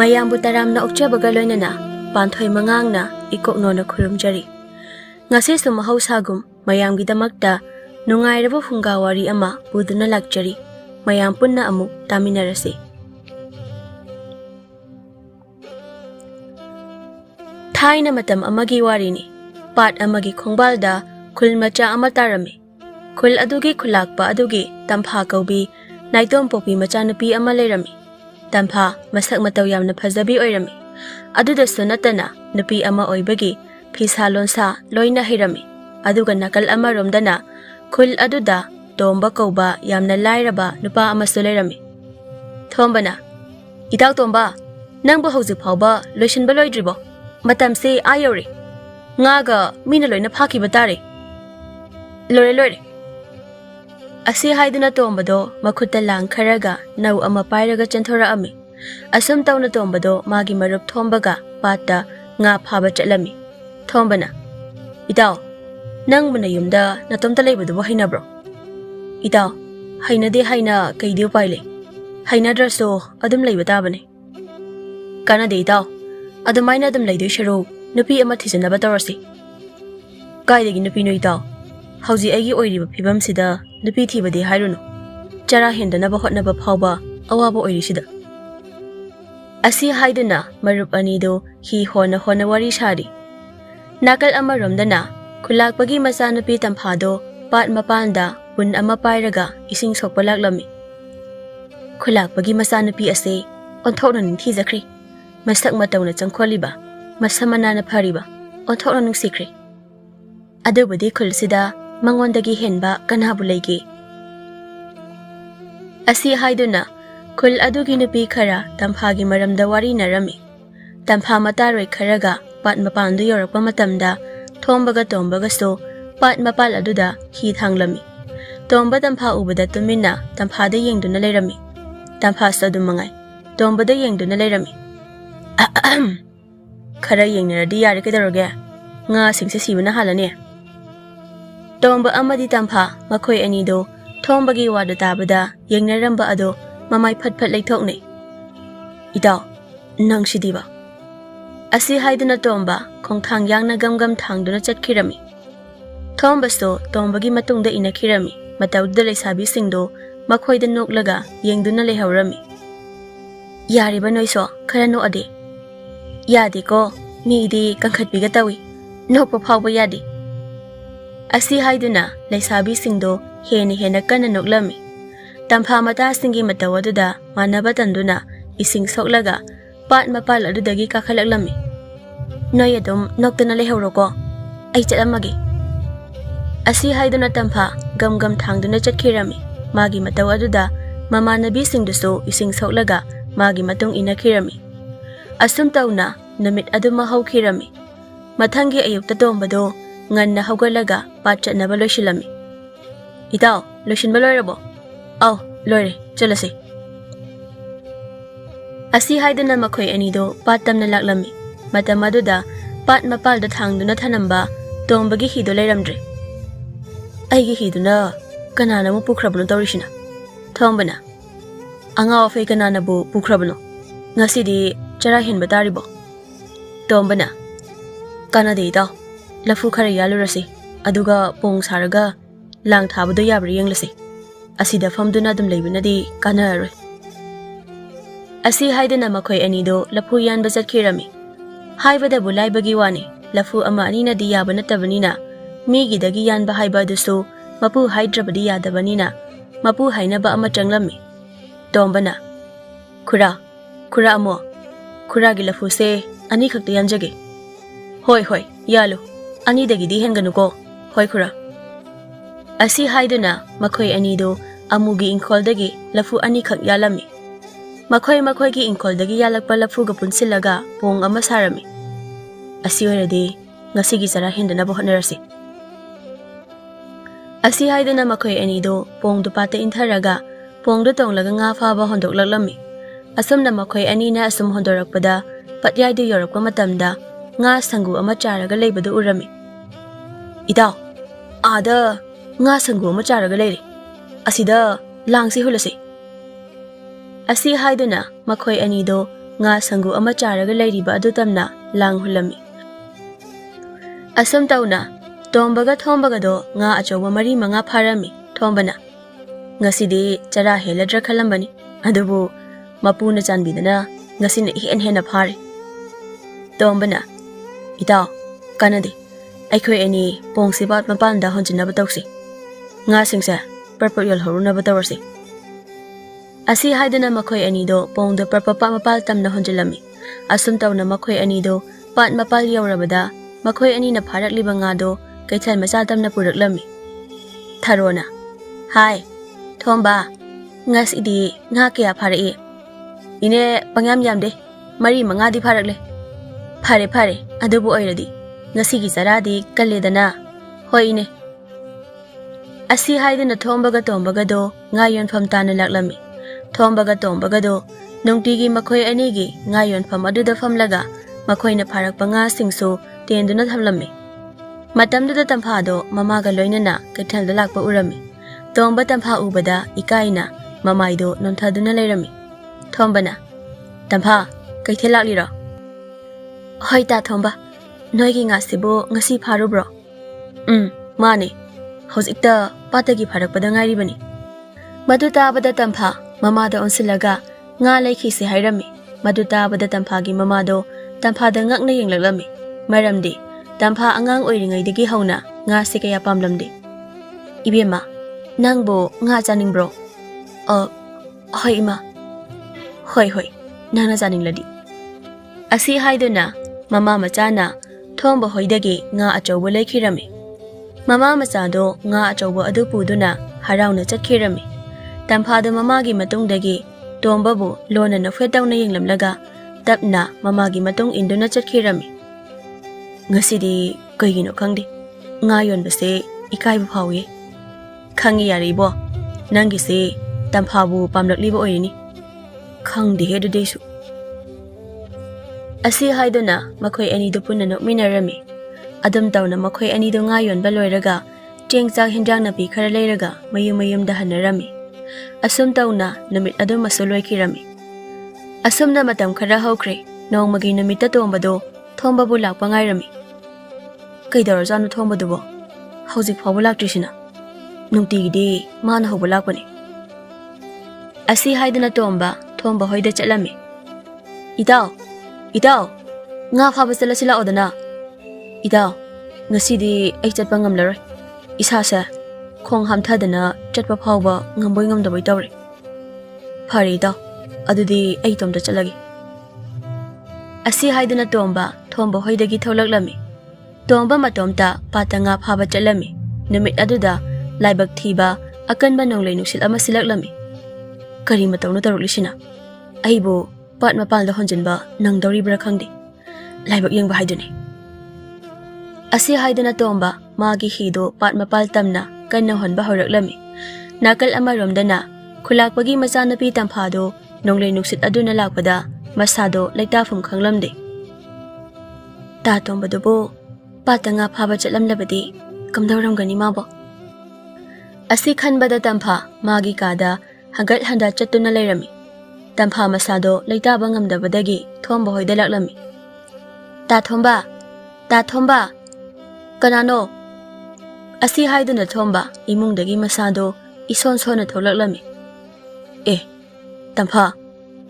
ꯃꯌꯥꯝꯕꯨ ꯇꯔꯥꯝꯅ ꯑꯣꯛꯆꯕꯒ ꯂꯣꯏꯅꯅ ꯄꯥꯟꯊꯣꯏ ꯃꯉꯥꯡꯅ ꯏꯀꯣꯛꯅꯣꯅ ꯈꯨꯔꯨꯝꯖꯔꯤ꯫ ꯉꯁꯤꯁꯨ ꯃꯍꯧꯁꯥꯒꯨꯝ ꯃꯌꯥꯝꯒꯤꯗꯃꯛꯇ ꯅꯨꯡꯉꯥꯏꯔꯕ ꯐꯨꯡꯒꯥ ꯋꯥꯔꯤ ꯑꯃ ꯄꯨꯗꯨꯅ ꯂꯥꯛꯆꯔꯤ꯫ ꯃꯌꯥꯝ ꯄꯨꯟꯅ ꯑꯃꯨꯛ ꯇꯥꯃꯤꯟꯅꯔꯁꯤ꯫ ꯊꯥꯏꯅ ꯃꯇꯝ ꯑꯃꯒꯤ ꯋꯥꯔꯤꯅꯤ꯫ ꯄꯥꯠ ꯑꯃꯒꯤ ꯈꯣꯡꯕꯥꯜꯗ ꯈꯨꯜ ꯃꯆꯥ ꯑꯃ ꯇꯥꯔꯝꯃꯤ꯫ ꯈꯨꯜ ꯑꯗꯨꯒꯤ ꯈꯨꯜꯂꯥꯛꯄ ꯑꯗꯨꯒꯤ ꯇꯝꯐꯥ ꯀꯧꯕꯤ ꯅꯥꯏꯇꯣꯝ ꯄꯣꯛꯄꯤ ꯃꯆꯥꯅꯨꯄꯤ ꯑꯃ ꯂꯩꯔꯝꯃꯤ꯫ ꯇꯝꯐꯥ ꯃꯁꯛ ꯃꯇꯧ ꯌꯥꯝꯅ ꯐꯖꯕꯤ ꯑꯣꯏꯔꯝꯃꯤ꯫ ꯑꯗꯨꯗꯁꯨ ꯅꯠꯇꯅ ꯅꯨꯄꯤ ꯑꯃ ꯑꯣꯏꯕꯒꯤ ꯐꯤꯁꯥ ꯂꯣꯟꯁꯥ ꯂꯣꯏꯅ ꯍꯩꯔꯝꯃꯤ꯫ ꯑꯗꯨꯒ ꯅꯥꯀꯜ ꯑꯃꯔꯣꯝꯗꯅ ꯈꯨꯜ ꯑꯗꯨꯗ ꯇꯣꯝꯕ ꯀꯧꯕ ꯌꯥꯝꯅ ꯂꯥꯏꯔꯕ ꯅꯨꯄꯥ ꯑꯃꯁꯨ ꯂꯩꯔꯝꯃꯤ꯫ ꯊꯣꯝꯕꯅ, "ꯏꯇꯥꯎ ꯇꯣꯝꯕ, ꯅꯪꯕꯨ ꯍꯧꯖꯤꯛ ꯐꯥꯎꯕ ꯂꯣꯏꯁꯤꯟꯕ ꯂꯣꯏꯗ꯭ꯔꯤꯕꯣ? ꯃꯇꯝꯁꯦ ꯌꯧꯔꯦ꯫ ꯉꯥꯒ ꯃꯤꯅ ꯂꯣꯏꯅ ꯐꯥꯈꯤꯕ ꯇꯥꯔꯦ." "ꯂꯣꯏꯔꯦ." ꯑꯁꯤ ꯍꯥꯏꯗꯨꯅ ꯇꯣꯝꯕꯗꯣ ꯃꯈꯨꯠꯇ ꯂꯥꯡ ꯈꯔꯒ ꯅꯧ ꯑꯃ ꯄꯥꯏꯔꯒ ꯆꯦꯟꯊꯣꯔꯛꯑꯝꯃꯤ꯫ ꯑꯁꯨꯝ ꯇꯧꯅ ꯇꯣꯝꯕꯗꯣ ꯃꯥꯒꯤ ꯃꯔꯨꯞ ꯊꯣꯝꯕꯒ ꯄꯥꯠꯇ ꯉꯥ ꯐꯥꯕ ꯆꯠꯂꯝꯃꯤ꯫ ꯊꯣꯝꯕꯅ, "ꯏꯇꯥꯎ, ꯅꯪꯕꯨ ꯅꯌꯨꯝꯗ ꯅꯇꯣꯝꯇ ꯂꯩꯕꯗꯨꯕꯨ ꯍꯩꯅꯕ꯭ꯔꯣ?" "ꯏꯇꯥꯎ, ꯍꯩꯅꯗꯦ ꯍꯥꯏꯅ ꯀꯩꯗꯤ ꯎꯄꯥꯏ ꯂꯩ? ꯍꯩꯅꯗ꯭ꯔꯁꯨ ꯑꯗꯨꯝ ꯂꯩꯕ ꯇꯥꯕꯅꯤ." "ꯀꯥꯟꯅꯗꯦ ꯏꯇꯥꯎ, ꯑꯗꯨꯃꯥꯏꯅ ꯑꯗꯨꯝ ꯂꯩꯗꯣꯏ ꯁꯔꯨꯛ ꯅꯨꯄꯤ ꯑꯃ ꯊꯤꯖꯤꯟꯅꯕ ꯇꯧꯔꯁꯤ." "ꯀꯥꯏꯗꯒꯤ ꯅꯨꯄꯤꯅꯣ ꯏꯇꯥꯎ? ꯍꯧꯖꯤꯛ ꯑꯩꯒꯤ ꯑꯣꯏꯔꯤꯕ ꯐꯤꯕꯝꯁꯤꯗ ꯅꯨꯄꯤ ꯊꯤꯕꯗꯤ ꯍꯥꯏꯔꯨꯅꯨ, ꯆꯔꯥ ꯍꯦꯟꯗꯅꯕ ꯍꯣꯠꯅꯕ ꯐꯥꯎꯕ ꯑꯋꯥꯕ ꯑꯣꯏꯔꯤꯁꯤꯗ." ꯑꯁꯤ ꯍꯥꯏꯗꯨꯅ ꯃꯔꯨꯞ ꯑꯅꯤꯗꯨ ꯍꯤ ꯍꯣꯟꯅ ꯋꯥꯔꯤ ꯁꯥꯔꯤ꯫ ꯅꯥꯀꯜ ꯑꯃꯔꯣꯝꯗꯅ ꯈꯨꯜꯂꯥꯛꯄꯒꯤ ꯃꯆꯥꯅꯨꯄꯤ ꯇꯝꯐꯥꯗꯣ ꯄꯥꯠ ꯃꯄꯥꯟꯗ ꯄꯨꯟ ꯑꯃ ꯄꯥꯏꯔꯒ ꯏꯁꯤꯡ ꯁꯣꯛꯄ ꯂꯥꯛꯂꯝꯃꯤ꯫ ꯈꯨꯜꯂꯥꯛꯄꯒꯤ ꯃꯆꯥꯅꯨꯄꯤ ꯑꯁꯤ ꯑꯣꯟꯊꯣꯛꯅ ꯅꯤꯡꯊꯤꯖꯈ꯭ꯔꯦ꯫ ꯃꯁꯛ ꯃꯇꯧꯅ ꯆꯪꯈꯣꯜꯂꯤꯕ, ꯃꯁꯝ ꯃꯅꯥꯅ ꯐꯔꯤꯕ, ꯑꯣꯟꯊꯣꯛꯅ ꯅꯨꯡꯁꯤꯈ꯭ꯔꯦ꯫ ꯑꯗꯨꯕꯨꯗꯤ ꯈꯨꯜꯁꯤꯗ ꯃꯉꯣꯟꯗꯒꯤ ꯍꯦꯟꯕ ꯀꯅꯥꯕꯨ ꯂꯩꯒꯦ? ꯑꯁꯤ ꯍꯥꯏꯗꯨꯅ ꯈꯨꯜ ꯑꯗꯨꯒꯤ ꯅꯨꯄꯤ ꯈꯔ ꯇꯝꯐꯥꯒꯤ ꯃꯔꯝꯗ ꯋꯥꯔꯤꯅꯔꯝꯃꯤ꯫ ꯇꯝꯐꯥ ꯃꯇꯥꯔꯣꯏ ꯈꯔꯒ ꯄꯥꯠ ꯃꯄꯥꯟꯗꯨ ꯌꯧꯔꯛꯄ ꯃꯇꯝꯗ ꯊꯣꯝꯕꯒ ꯇꯣꯝꯕꯒꯁꯨ ꯄꯥꯠ ꯃꯄꯥꯜ ꯑꯗꯨꯗ ꯍꯤ ꯊꯥꯡꯂꯝꯃꯤ꯫ ꯇꯣꯝꯕ ꯇꯝꯐꯥ ꯎꯕꯗ ꯇꯨꯃꯤꯟꯅ ꯇꯝꯐꯥꯗ ꯌꯦꯡꯗꯨꯅ ꯂꯩꯔꯝꯃꯤ꯫ ꯇꯝꯐꯥꯁꯨ ꯑꯗꯨꯝ ꯃꯉꯥꯏ ꯇꯣꯝꯕꯗ ꯌꯦꯡꯗꯨꯅ ꯂꯩꯔꯝꯃꯤ꯫ "ꯈꯔ ꯌꯦꯡꯅꯔꯗꯤ ꯌꯥꯔꯦ, ꯀꯩꯗꯧꯔꯒꯦ? ꯉꯥꯁꯤꯡꯁꯦ ꯁꯤꯕꯅ ꯍꯥꯜꯂꯅꯤ." ꯇꯣꯝꯕ ꯑꯃꯗꯤ ꯇꯝꯐꯥ ꯃꯈꯣꯏ ꯑꯅꯤꯗꯣ ꯊꯣꯝꯕꯒꯤ ꯋꯥꯗꯨ ꯇꯥꯕꯗ ꯌꯦꯡꯅꯔꯝꯕ ꯑꯗꯣ ꯃꯃꯥꯏ ꯐꯠ ꯂꯩꯊꯣꯛꯅꯩ꯫ "ꯏꯇꯥꯎ, ꯅꯪꯁꯤꯗꯤꯕ." ꯑꯁꯤ ꯍꯥꯏꯗꯨꯅ ꯇꯣꯝꯕ ꯈꯣꯡꯊꯥꯡ ꯌꯥꯡꯅ ꯒꯝ ꯊꯥꯡꯗꯨꯅ ꯆꯠꯈꯤꯔꯝꯃꯤ꯫ ꯊꯣꯝꯕꯁꯨ ꯇꯣꯝꯕꯒꯤ ꯃꯇꯨꯡꯗ ꯏꯟꯅꯈꯤꯔꯝꯃꯤ꯫ ꯃꯇꯧꯗꯨꯗ ꯂꯩꯁꯥꯕꯤꯁꯤꯡꯗꯣ ꯃꯈꯣꯏꯗ ꯅꯣꯛꯂꯒ ꯌꯦꯡꯗꯨꯅ ꯂꯩꯍꯧꯔꯝꯃꯤ꯫ "ꯌꯥꯔꯤꯕ ꯅꯣꯏꯁꯨ ꯈꯔ ꯅꯣꯛꯑꯗꯤ?" "ꯌꯥꯗꯦꯀꯣ, ꯃꯤꯗꯤ ꯀꯟꯈꯠꯄꯤꯒ ꯇꯧꯏ, ꯅꯣꯛꯄ ꯐꯥꯎꯕ ꯌꯥꯗꯦ." ꯑꯁꯤ ꯍꯥꯏꯗꯨꯅ ꯂꯩꯁꯥꯕꯤꯁꯤꯡꯗꯣ ꯍꯦꯟꯅ ꯀꯟꯅ ꯅꯣꯛꯂꯝꯃꯤ꯫ ꯇꯝꯐꯥ ꯃꯇꯥꯁꯤꯡꯒꯤ ꯃꯇꯧ ꯑꯗꯨꯗ ꯃꯥꯟꯅꯕ ꯇꯟꯗꯨꯅ ꯏꯁꯤꯡ ꯁꯣꯛꯂꯒ ꯄꯥꯠ ꯃꯄꯥꯜ ꯑꯗꯨꯗꯒꯤ ꯀꯥꯈꯠꯂꯛꯂꯝꯃꯤ꯫ "ꯅꯣꯏ ꯑꯗꯨꯝ ꯅꯣꯛꯇꯅ ꯂꯩꯍꯧꯔꯣꯀꯣ, ꯑꯩ ꯆꯠꯂꯝꯃꯒꯦ." ꯑꯁꯤ ꯍꯥꯏꯗꯨꯅ ꯇꯝꯐꯥ ꯒꯝ ꯊꯥꯡꯗꯨꯅ ꯆꯠꯈꯤꯔꯝꯃꯤ꯫ ꯃꯥꯒꯤ ꯃꯇꯧ ꯑꯗꯨꯗ ꯃꯃꯥꯟꯅꯕꯤꯁꯤꯡꯗꯨꯁꯨ ꯏꯁꯤꯡ ꯁꯣꯛꯂꯒ ꯃꯥꯒꯤ ꯃꯇꯨꯡ ꯏꯟꯅꯈꯤꯔꯝꯃꯤ꯫ ꯑꯁꯨꯝ ꯇꯧꯅ ꯅꯨꯃꯤꯠ ꯑꯗꯨꯃ ꯍꯧꯈꯤꯔꯝꯃꯤ꯫ ꯃꯊꯪꯒꯤ ꯑꯌꯨꯛꯇ ꯇꯣꯝꯕꯗꯣ ꯉꯟꯅ ꯍꯧꯒꯠꯂꯒ ꯄꯥꯠ ꯆꯠꯅꯕ ꯂꯣꯏꯁꯤꯜꯂꯝꯃꯤ꯫ "ꯏꯇꯥꯎ, ꯂꯣꯏꯁꯤꯟꯕ ꯂꯣꯏꯔꯕꯣ?" "ꯑꯧ, ꯂꯣꯏꯔꯦ, ꯆꯠꯂꯁꯤ." ꯑꯁꯤ ꯍꯥꯏꯗꯨꯅ ꯃꯈꯣꯏ ꯑꯅꯤꯗꯣ ꯄꯥꯠ ꯇꯝꯅ ꯂꯥꯛꯂꯝꯃꯤ꯫ ꯃꯇꯝ ꯑꯗꯨꯗ ꯄꯥꯠ ꯃꯄꯥꯜꯗ ꯊꯥꯡꯗꯨꯅ ꯊꯅꯝꯕ ꯇꯣꯝꯕꯒꯤ ꯍꯤꯗꯨ ꯂꯩꯔꯝꯗ꯭ꯔꯦ꯫ "ꯑꯩꯒꯤ ꯍꯤꯗꯨꯅ ꯀꯅꯥꯅ ꯑꯃꯨꯛ ꯄꯨꯈ꯭ꯔꯕꯅꯣ ꯇꯧꯔꯤꯁꯤꯅ?" ꯊꯣꯝꯕꯅ, "ꯑꯉꯥꯎ ꯑꯐꯩ ꯀꯅꯥꯅꯕꯨ ꯄꯨꯈ꯭ꯔꯕꯅꯣ? ꯉꯁꯤꯗꯤ ꯆꯔꯥ ꯍꯦꯟꯕ ꯇꯥꯔꯤꯕꯣ?" ꯇꯣꯝꯕꯅ, "ꯀꯥꯟꯅꯗꯦ ꯏꯇꯥꯎ, ꯂꯐꯨ ꯈꯔ ꯌꯥꯜꯂꯨꯔꯁꯤ, ꯑꯗꯨꯒ ꯄꯣꯡ ꯁꯥꯔꯒ ꯂꯥꯡ ꯊꯥꯕꯗꯣ ꯌꯥꯕ꯭ꯔꯥ ꯌꯦꯡꯂꯁꯤ꯫ ꯑꯁꯤꯗ ꯐꯝꯗꯨꯅ ꯑꯗꯨꯝ ꯂꯩꯕꯅꯗꯤ ꯀꯥꯟꯅꯔꯔꯣꯏ." ꯑꯁꯤ ꯍꯥꯏꯗꯨꯅ ꯃꯈꯣꯏ ꯑꯅꯤꯗꯣ ꯂꯐꯨ ꯌꯥꯟꯕ ꯆꯠꯈꯤꯔꯝꯃꯤ꯫ ꯍꯥꯏꯕꯗꯕꯨ ꯂꯥꯏꯕꯒꯤ ꯋꯥꯅꯤ, ꯂꯐꯨ ꯑꯃ ꯑꯅꯤꯅꯗꯤ ꯌꯥꯕ ꯅꯠꯇꯕꯅꯤꯅ, ꯃꯤꯒꯤꯗꯒꯤ ꯌꯥꯟꯕ ꯍꯥꯏꯕ ꯑꯗꯨꯁꯨ ꯃꯄꯨ ꯍꯥꯏꯗ꯭ꯔꯕꯗꯤ ꯌꯥꯗꯕꯅꯤꯅ ꯃꯄꯨ ꯍꯥꯏꯅꯕ ꯑꯃ ꯆꯪꯂꯝꯃꯤ꯫ ꯇꯣꯝꯕꯅ, "ꯈꯨꯔꯥ ꯑꯃꯣ, ꯈꯨꯔꯥꯒꯤ ꯂꯐꯨꯁꯦ 2 ꯈꯛꯇ ꯌꯥꯟꯖꯒꯦ." "ꯍꯣꯏ, ꯌꯥꯜꯂꯨ, 2ꯗꯒꯤꯗꯤ ꯍꯦꯟꯒꯅꯨꯀꯣ." "ꯍꯣꯏ ꯈꯨꯔꯥ." ꯑꯁꯤ ꯍꯥꯏꯗꯨꯅ ꯃꯈꯣꯏ ꯑꯅꯤꯗꯣ ꯑꯃꯨꯒꯤ ꯏꯪꯈꯣꯜꯗꯒꯤ ꯂꯐꯨ 2 ꯈꯛ ꯌꯥꯜꯂꯝꯃꯤ꯫ ꯃꯈꯣꯏꯒꯤ ꯏꯪꯈꯣꯜꯗꯒꯤ ꯌꯥꯜꯂꯛꯄ ꯂꯐꯨꯒ ꯄꯨꯟꯁꯤꯜꯂꯒ ꯄꯣꯡ ꯑꯃ ꯁꯥꯔꯝꯃꯤ꯫ "ꯑꯁꯤ ꯑꯣꯏꯔꯗꯤ ꯉꯁꯤꯒꯤ ꯆꯔꯥ ꯍꯦꯟꯗꯅꯕ ꯍꯣꯠꯅꯔꯁꯤ." ꯑꯁꯤ ꯍꯥꯏꯗꯨꯅ ꯃꯈꯣꯏ ꯑꯅꯤꯗꯣ ꯄꯣꯡꯗꯨ ꯄꯥꯠꯇ ꯏꯟꯊꯔꯒ ꯄꯣꯡꯗꯨ ꯇꯣꯡꯂꯒ ꯉꯥ ꯐꯥꯕ ꯍꯣꯟꯗꯣꯛꯂꯛꯂꯝꯃꯤ꯫ ꯑꯁꯨꯝꯅ ꯃꯈꯣꯏ ꯑꯅꯤꯅ ꯑꯁꯨꯝ ꯍꯣꯟꯗꯣꯔꯛꯄꯗ ꯄꯠꯌꯥꯏꯗꯨ ꯌꯧꯔꯛꯄ ꯃꯇꯝꯗ ꯉꯥ ꯁꯪꯒꯨ ꯑꯃ ꯆꯥꯔꯒ ꯂꯩꯕꯗꯨ ꯎꯔꯝꯃꯤ꯫ "ꯏꯇꯥꯎ, ꯑꯥꯗ ꯉꯥ ꯁꯪꯒꯨ ꯑꯃ ꯆꯥꯔꯒ ꯂꯩꯔꯦ, ꯑꯁꯤꯗ ꯂꯥꯡꯁꯤ ꯍꯨꯜꯂꯁꯤ." ꯑꯁꯤ ꯍꯥꯏꯗꯨꯅ ꯃꯈꯣꯏ ꯑꯅꯤꯗꯣ nga sangu ama charaga leiriba adu tamna lang hulami. Asum tauna tombaga thombaga do nga achoba mari manga pharami thombana. Ngasidi chara heladra khalambani adubu mapuna chanbidana ngasina hen phari. Tombana itaw kanadi aikhoi ani pongsibat mapanda honjina batawsi. Nga singsa purple yol horuna batawsi. Asi haidana makhoi ani do pongda purpapa mapal tamna honjilami. Asum tauna makhoi ani do pat mapal yaurabada makhoi ani na pharakliba nga do kaithal macha tamna puraklami. Tharona hai thomba ngasidi nga kya pharai ine pangyam yamde mari manga di pharakle phare adubu oiradi ngasigi saradi kalledana hoine. Asi haidana thombaga tombaga do nga yonpham tana laklami. Thombaga tombaga do nungtigi makhoi anigi nga yonpham aduda famlaga makhoina pharakpa nga singsu tenduna thamlami. Matamduda tampha do mamaga loinana kaithalda lakpa urami. Tomba tampha ubada ikaina mamaido nonthaduna leirami. Thombana tampha kaithel lakliro. Hoi ta thomba noigi nga sibo ngasi pharubro. Mane hojikta patagi pharakpada ngairibani. Madu tabada tampha mamada onsilaga nga laikhisi hairami. Madu tabada tampagi mamado tampha da ngakna yenglaklami. Maramdi tampha angang oiringaidagi hauna nga sikaya pamlamdi. Ibema nangbo nga chaningbro. Hoi ima. Hoi nana chaningladi. Asi haiduna mama machana thomba hoidagi nga achauba laikhirami. Mama machado nga achauba adu puduna harauna chatkirami. Tamphada mamagi matungdagi tombabu lona na fetawna yenglamlaga tapna mamagi matung induna chatkirami. Ngasidi kaigino khangdi nga yonbase ikaibu phawi. Khangi yaribo nangise tamphabu pamlakliba oirini. Khangdi he dudesu. Asi haiduna makhoi ani do punna nokminarami. Adum tawna makhoi ani do nga yonba loiraga chengchak hinjang napi khara leiraga mayum da hanarami. Asum tawna namit adu masuloi kirami. Asum na matam khara hokre nongmagi namita tombado thomba bu lakpa ngairami. Kaidaro janu thomba dubo hojik phabu laktrisina. Nungtigidi mana hobu lakpani. Asi haiduna tomba thomba hoida chatlami. Itaw nga phaba chala sila odana. Itaw ngasidi ai chatpa ngamlaroi. Isasa khong hamthadana chatpa phawba ngamboi ngamdaboi tawre. Phari itaw adudi ai tomda chalagi. Asi haiduna tomba thomba hoidagi tholaklami. Tomba matomta patanga phaba chalami. Numit aduda laibak thiba akanba nonglei nuksil ama silaklami. Kari matawna taruklisina. Aibo pat mapalda honjinba nangdawribra khangdi. Laibak yengba haiduni. Asi haiduna tomba magi hido pat mapal tamna kanna honba horaklami. Nakal amaromdana khulakpagi machanapi tamphado nonglei nuksit aduna lakpada masado laitafum khanglamde. Ta tomba dubo patanga phaba chatlamlabadi kamdawramgani mabo. Asi khanbada tampha magi kada hagat handa chatuna leirami. Tampha masado laitaba ngamdabadagi thomba hoida laklami. Ta thomba kanano. Asi haiduna thomba imungdagi masado ison sona tholaklami. Tampha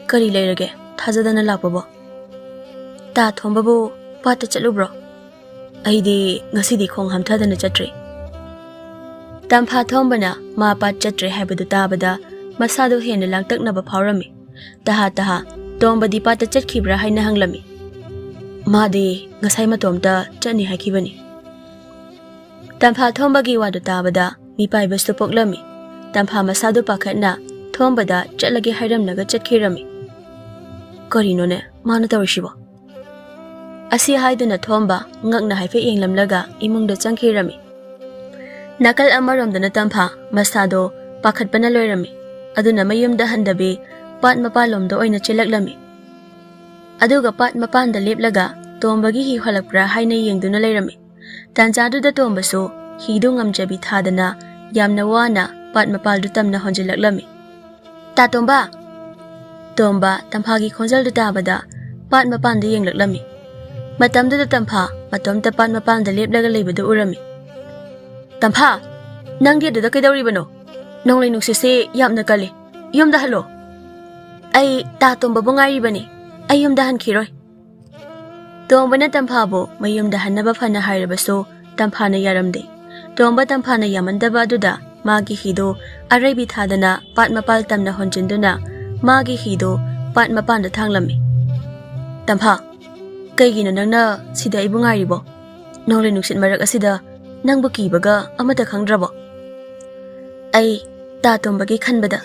kari leirage thajadana lakpabo. Ta thomba bu pata chatlubro. Aidi ngasidi khong hamthadana chatri. Tampha thombana ma pat chatre habadu tabada masado hena langtaknaba phawrami. Taha tomba di pata chatkibra haina hanglami. Madi ngasai matomta chani hakibani. Tampha thomba gi wadu tabada mipai bastu poklami. Tampha masado pakhatna thombada chatlagi hairamnaga chatkirami. Karinone mana tawrishibo. Asi haiduna thomba ngakna haife yenglamlaga imungda changkirami. Nakal amaromdana tampha masado pakhatpana loirami. Aduna mayumda handabi pat mapalomda oina chilaklami. Aduga pat mapanda leplaga tombagi hi halakpra haina yengduna leirami. Tanjaduda tombasu hidu ngamjabi thadana yamna wana pat mapaldu tamna honjilaklami. Ta tomba ꯇꯣꯝꯕ ꯇꯝꯐꯥꯒꯤ ꯈꯣꯟꯖꯦꯜꯗꯨ ꯇꯥꯕꯗ ꯄꯥꯠ ꯃꯄꯥꯟꯗ ꯌꯦꯡꯂꯛꯂꯝꯃꯤ꯫ ꯃꯇꯝꯗꯨꯗ ꯇꯝꯐꯥ ꯃꯇꯣꯝꯇ ꯄꯥꯠ ꯃꯄꯥꯟꯗ ꯂꯦꯞꯂꯒ ꯂꯩꯕꯗꯨ ꯎꯔꯝꯃꯤ꯫ ꯇꯝꯐꯥ, ꯅꯪꯗꯤ ꯑꯗꯨꯗ ꯀꯩꯗꯧꯔꯤꯕꯅꯣ? ꯅꯣꯡꯂꯩ ꯅꯨꯡꯁꯤꯠꯁꯦ ꯌꯥꯝꯅ ꯀꯜꯂꯤ, ꯌꯨꯝꯗ ꯍꯜꯂꯣ꯫ ꯑꯩ ꯇꯥ ꯇꯣꯝꯕꯕꯨ ꯉꯥꯏꯔꯤꯕꯅꯤ, ꯑꯩ ꯌꯨꯝꯗ ꯍꯟꯈꯤꯔꯣꯏ꯫ ꯇꯣꯝꯕꯅ ꯇꯝꯐꯥꯕꯨ ꯃꯌꯨꯝꯗ ꯍꯟꯅꯕ ꯐꯅ ꯍꯥꯏꯔꯕꯁꯨ ꯇꯝꯐꯥꯅ ꯌꯥꯔꯝꯗꯦ꯫ ꯇꯣꯝꯕ ꯇꯝꯐꯥꯅ ꯌꯥꯃꯟꯗꯕ ꯑꯗꯨꯗ ꯃꯥꯒꯤ ꯍꯤꯗꯨ ꯑꯔꯩꯕꯤ ꯊꯥꯗꯅ ꯄꯥꯠ ꯃꯄꯥꯜ ꯇꯝꯅ ꯍꯣꯟꯖꯤꯟꯗꯨꯅ ꯃꯥꯒꯤ ꯍꯤꯗꯨ ꯄꯥꯠ ꯃꯄꯥꯟꯗ ꯊꯥꯡꯂꯝꯃꯤ꯫ ꯇꯝꯐꯥ, ꯀꯩꯒꯤꯅꯣ ꯅꯪꯅ ꯁꯤꯗ ꯑꯩꯕꯨ ꯉꯥꯏꯔꯤꯕꯣ? ꯅꯣꯡꯂꯩ ꯅꯨꯡꯁꯤꯠ ꯃꯔꯛ ꯑꯁꯤꯗ ꯅꯪꯕꯨ ꯀꯤꯕꯒ ꯑꯃꯠꯇ ꯈꯪꯗ꯭ꯔꯕꯣ? ꯑꯩ ꯇꯥ ꯇꯣꯝꯕꯒꯤ ꯈꯟꯕꯗ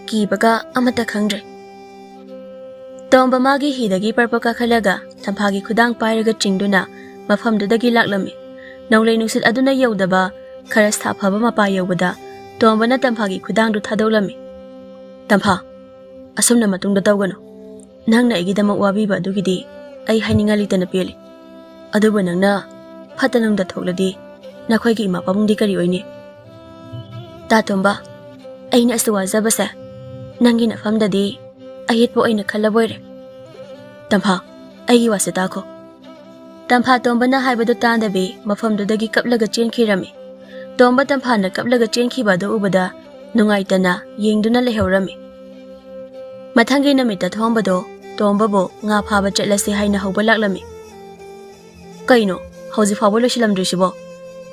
ꯀꯤꯕꯒ ꯑꯃꯠꯇ ꯈꯪꯗ꯭ꯔꯦ꯫ ꯇꯣꯝꯕ ꯃꯥꯒꯤ ꯍꯤꯗꯒꯤ ꯄꯔꯄ ꯀꯥꯈꯠꯂꯒ ꯇꯝꯐꯥꯒꯤ ꯈꯨꯗꯥꯡ ꯄꯥꯏꯔꯒ ꯆꯤꯡꯗꯨꯅ ꯃꯐꯝꯗꯨꯗꯒꯤ ꯂꯥꯛꯂꯝꯃꯤ꯫ ꯅꯣꯡꯂꯩ ꯅꯨꯡꯁꯤꯠ ꯑꯗꯨꯅ ꯌꯧꯗꯕ ꯈꯔ ꯁꯥꯐꯕ ꯃꯄꯥ ꯌꯧꯕꯗ ꯇꯣꯝꯕꯅ ꯇꯝꯐꯥꯒꯤ ꯈꯨꯗꯥꯡꯗꯨ ꯊꯥꯗꯣꯛꯂꯝꯃꯤ꯫ ꯇꯝꯐꯥ, ꯑꯁꯨꯝꯅ ꯃꯇꯨꯡꯗ ꯇꯧꯒꯅꯨ꯫ ꯅꯪꯅ ꯑꯩꯒꯤꯗꯃꯛ ꯋꯥꯕꯤꯕ ꯑꯗꯨꯒꯤꯗꯤ ꯑꯩ ꯍꯥꯏꯅꯤꯡꯉꯥꯏ ꯂꯩꯇꯅ ꯄꯦꯜꯂꯤ꯫ ꯑꯗꯨꯕꯨ ꯅꯪꯅ ꯐꯠꯇ ꯅꯨꯡꯗ ꯊꯣꯛꯂꯗꯤ ꯅꯈꯣꯏꯒꯤ ꯏꯃꯥ ꯄꯥꯕꯨꯡꯗꯤ ꯀꯔꯤ ꯑꯣꯏꯅꯤ? ꯇꯥ ꯇꯣꯝꯕ, ꯑꯩꯅ ꯑꯁꯨ ꯋꯥꯖꯕꯁꯦ ꯅꯪꯒꯤ ꯅꯐꯝꯗꯗꯤ ꯑꯌꯦꯠꯄ ꯑꯣꯏꯅ ꯈꯜꯂꯕꯣꯏꯔꯦ꯫ ꯇꯝꯐꯥ, ꯑꯩꯒꯤ ꯋꯥꯁꯦ ꯇꯥꯈꯣ꯫ ꯇꯝꯐꯥ ꯇꯣꯝꯕꯅ ꯍꯥꯏꯕꯗꯨ ꯇꯥꯗꯕꯤ ꯃꯐꯝꯗꯨꯗꯒꯤ ꯀꯞꯂꯒ ꯆꯦꯟꯈꯤꯔꯝꯃꯤ꯫ ꯇꯣꯝꯕ ꯇꯝꯐꯥꯅ ꯀꯞꯂꯒ ꯆꯦꯟꯈꯤꯕ ꯑꯗꯨ ꯎꯕꯗ ꯅꯨꯡꯉꯥꯏꯇꯅ ꯌꯦꯡꯗꯨꯅ ꯂꯩꯍꯧꯔꯝꯃꯤ꯫ ꯃꯊꯪꯒꯤ ꯅꯨꯃꯤꯠꯇ ꯊꯣꯝꯕꯗꯣ ꯇꯣꯝꯕꯕꯨ ꯉꯥ ꯐꯥꯕ ꯆꯠꯂꯁꯤ ꯍꯥꯏꯅ ꯍꯧꯕ ꯂꯥꯛꯂꯝꯃꯤ꯫ ꯀꯩꯅꯣ ꯍꯧꯖꯤꯛ ꯐꯥꯎꯕ ꯂꯣꯏꯁꯤꯜꯂꯝꯗ꯭ꯔꯤꯁꯤꯕꯣ?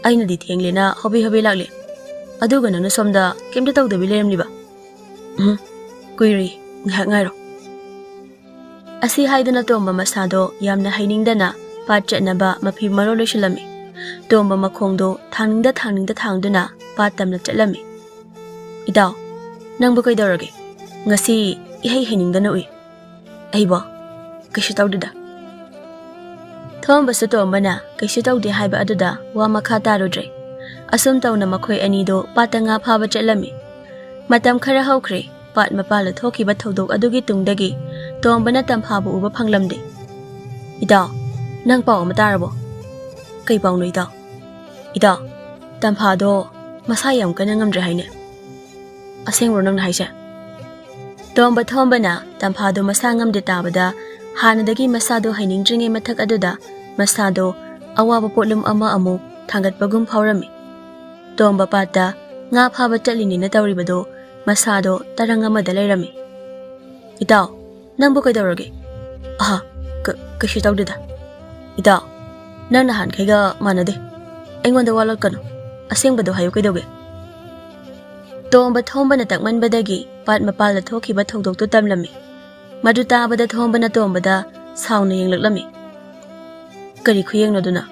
ꯑꯩꯅꯗꯤ ꯊꯦꯡꯂꯦꯅ ꯍꯣꯕꯦ ꯍꯣꯕꯦ ꯂꯥꯛꯂꯦ, ꯑꯗꯨꯒ ꯅꯪꯅ ꯁꯣꯝꯗ ꯀꯩꯝꯇ ꯇꯧꯗꯕꯤ ꯂꯩꯔꯝꯂꯤꯕ? ꯀꯨꯏꯔꯤ, ꯉꯥꯏꯍꯥꯛ ꯉꯥꯏꯔꯣ꯫ ꯑꯁꯤ ꯍꯥꯏꯗꯨꯅ ꯇꯣꯝꯕ ꯃꯁꯥꯗꯣ ꯌꯥꯝꯅ ꯍꯩꯅꯤꯡꯗꯅ ꯄꯥꯠ ꯆꯠꯅꯕ ꯃꯐꯤ ꯃꯔꯣꯜ ꯂꯣꯏꯁꯤꯜꯂꯝꯃꯤ꯫ ꯇꯣꯝꯕ ꯃꯈꯣꯡꯗꯣ ꯊꯥꯡꯅꯤꯡꯗ ꯊꯥꯡꯗꯨꯅ ꯄꯥꯠ ꯇꯝꯅ ꯆꯠꯂꯝꯃꯤ꯫ ꯏꯇꯥꯎ, ꯅꯪꯕꯨ ꯀꯩꯗꯧꯔꯒꯦ? ꯉꯁꯤ ꯏꯍꯩ ꯍꯩꯅꯤꯡꯗꯅ ꯎꯏ꯫ ꯑꯩꯕꯣ ꯀꯩꯁꯨ ꯇꯧꯗꯦꯗ꯫ ꯊꯣꯝꯕꯁꯨ ꯇꯣꯝꯕꯅ ꯀꯩꯁꯨ ꯇꯧꯗꯦ ꯍꯥꯏꯕ ꯑꯗꯨꯗ ꯋꯥ ꯃꯈꯥ ꯇꯥꯔꯨꯗ꯭ꯔꯦ꯫ ꯑꯁꯨꯝ ꯇꯧꯅ ꯃꯈꯣꯏ ꯑꯅꯤꯗꯣ ꯄꯥꯠꯇ ꯉꯥ ꯐꯥꯕ ꯆꯠꯂꯝꯃꯤ꯫ ꯃꯇꯝ ꯈꯔ ꯍꯧꯈ꯭ꯔꯦ꯫ ꯄꯥꯠ ꯃꯄꯥꯜꯗ ꯊꯣꯛꯈꯤꯕ ꯊꯧꯗꯣꯛ ꯑꯗꯨꯒꯤ ꯇꯨꯡꯗꯒꯤ ꯇꯣꯝꯕꯅ ꯇꯝꯐꯥꯕꯨ ꯎꯕ ꯐꯪꯂꯝꯗꯦ꯫ ꯏꯇꯥꯎ, ꯅꯪ ꯄꯥꯎ ꯑꯃ ꯇꯥꯔꯕꯣ? ꯀꯩ ꯄꯥꯎꯅꯣ ꯏꯇꯥꯎ? ꯏꯇꯥꯎ, ꯇꯝꯐꯥꯗꯣ ꯃꯁꯥ ꯌꯥꯝ ꯀꯟꯅ ꯉꯝꯗ꯭ꯔꯦ ꯍꯥꯏꯅꯦ꯫ ꯑꯁꯦꯡꯕ꯭ꯔꯣ ꯅꯪꯅ ꯍꯥꯏꯁꯦ? ꯇꯣꯝꯕ ꯊꯣꯝꯕꯅ ꯇꯝꯐꯥꯗꯣ ꯃꯁꯥ ꯉꯝꯗꯦ ꯇꯥꯕꯗ ꯍꯥꯟꯅꯗꯒꯤ ꯃꯁꯥꯗꯣ ꯍꯩꯅꯤꯡꯗ꯭ꯔꯤꯉꯩ ꯃꯊꯛ ꯑꯗꯨꯗ ꯃꯁꯥꯗꯣ ꯑꯋꯥꯕ ꯄꯣꯠꯂꯨꯝ ꯑꯃ ꯑꯃꯨꯛ ꯊꯥꯡꯒꯠꯄꯒꯨꯝ ꯐꯥꯎꯔꯝꯃꯤ꯫ ꯇꯣꯝꯕ ꯄꯥꯠꯇ ꯉꯥ ꯐꯥꯕ ꯆꯠꯂꯤꯅꯦꯅ ꯇꯧꯔꯤꯕꯗꯣ ꯃꯁꯥꯗꯣ ꯇꯔꯪ ꯑꯃꯗ ꯂꯩꯔꯝꯃꯤ꯫ ꯏꯇꯥꯎ, ꯅꯪꯕꯨ ꯀꯩꯗꯧꯔꯒꯦ? ꯀꯩꯁꯨ ꯇꯧꯗꯦꯗ꯫ ꯏꯇꯥꯎ, ꯅꯪ ꯅꯍꯥꯟꯈꯩꯒ ꯃꯥꯟꯅꯗꯦ, ꯑꯩꯉꯣꯟꯗ ꯋꯥꯂꯣꯠꯀꯅꯨ, ꯑꯁꯦꯡꯕꯗꯣ ꯍꯥꯏꯌꯨ ꯀꯩꯗꯧꯒꯦ? ꯇꯣꯝꯕ ꯊꯣꯝꯕꯅ ꯇꯛꯃꯟꯕꯗꯒꯤ ꯄꯥꯠ ꯃꯄꯥꯜꯗ ꯊꯣꯛꯈꯤꯕ ꯊꯧꯗꯣꯛꯇꯨ ꯇꯝꯂꯝꯃꯤ꯫ ꯃꯗꯨ ꯇꯥꯕꯗ ꯊꯣꯝꯕꯅ ꯇꯣꯝꯕꯗ ꯁꯥꯎꯅ ꯌꯦꯡꯂꯛꯂꯝꯃꯤ꯫ ꯀꯔꯤ ꯈꯨꯌꯦꯡꯅꯣꯗꯨꯅ?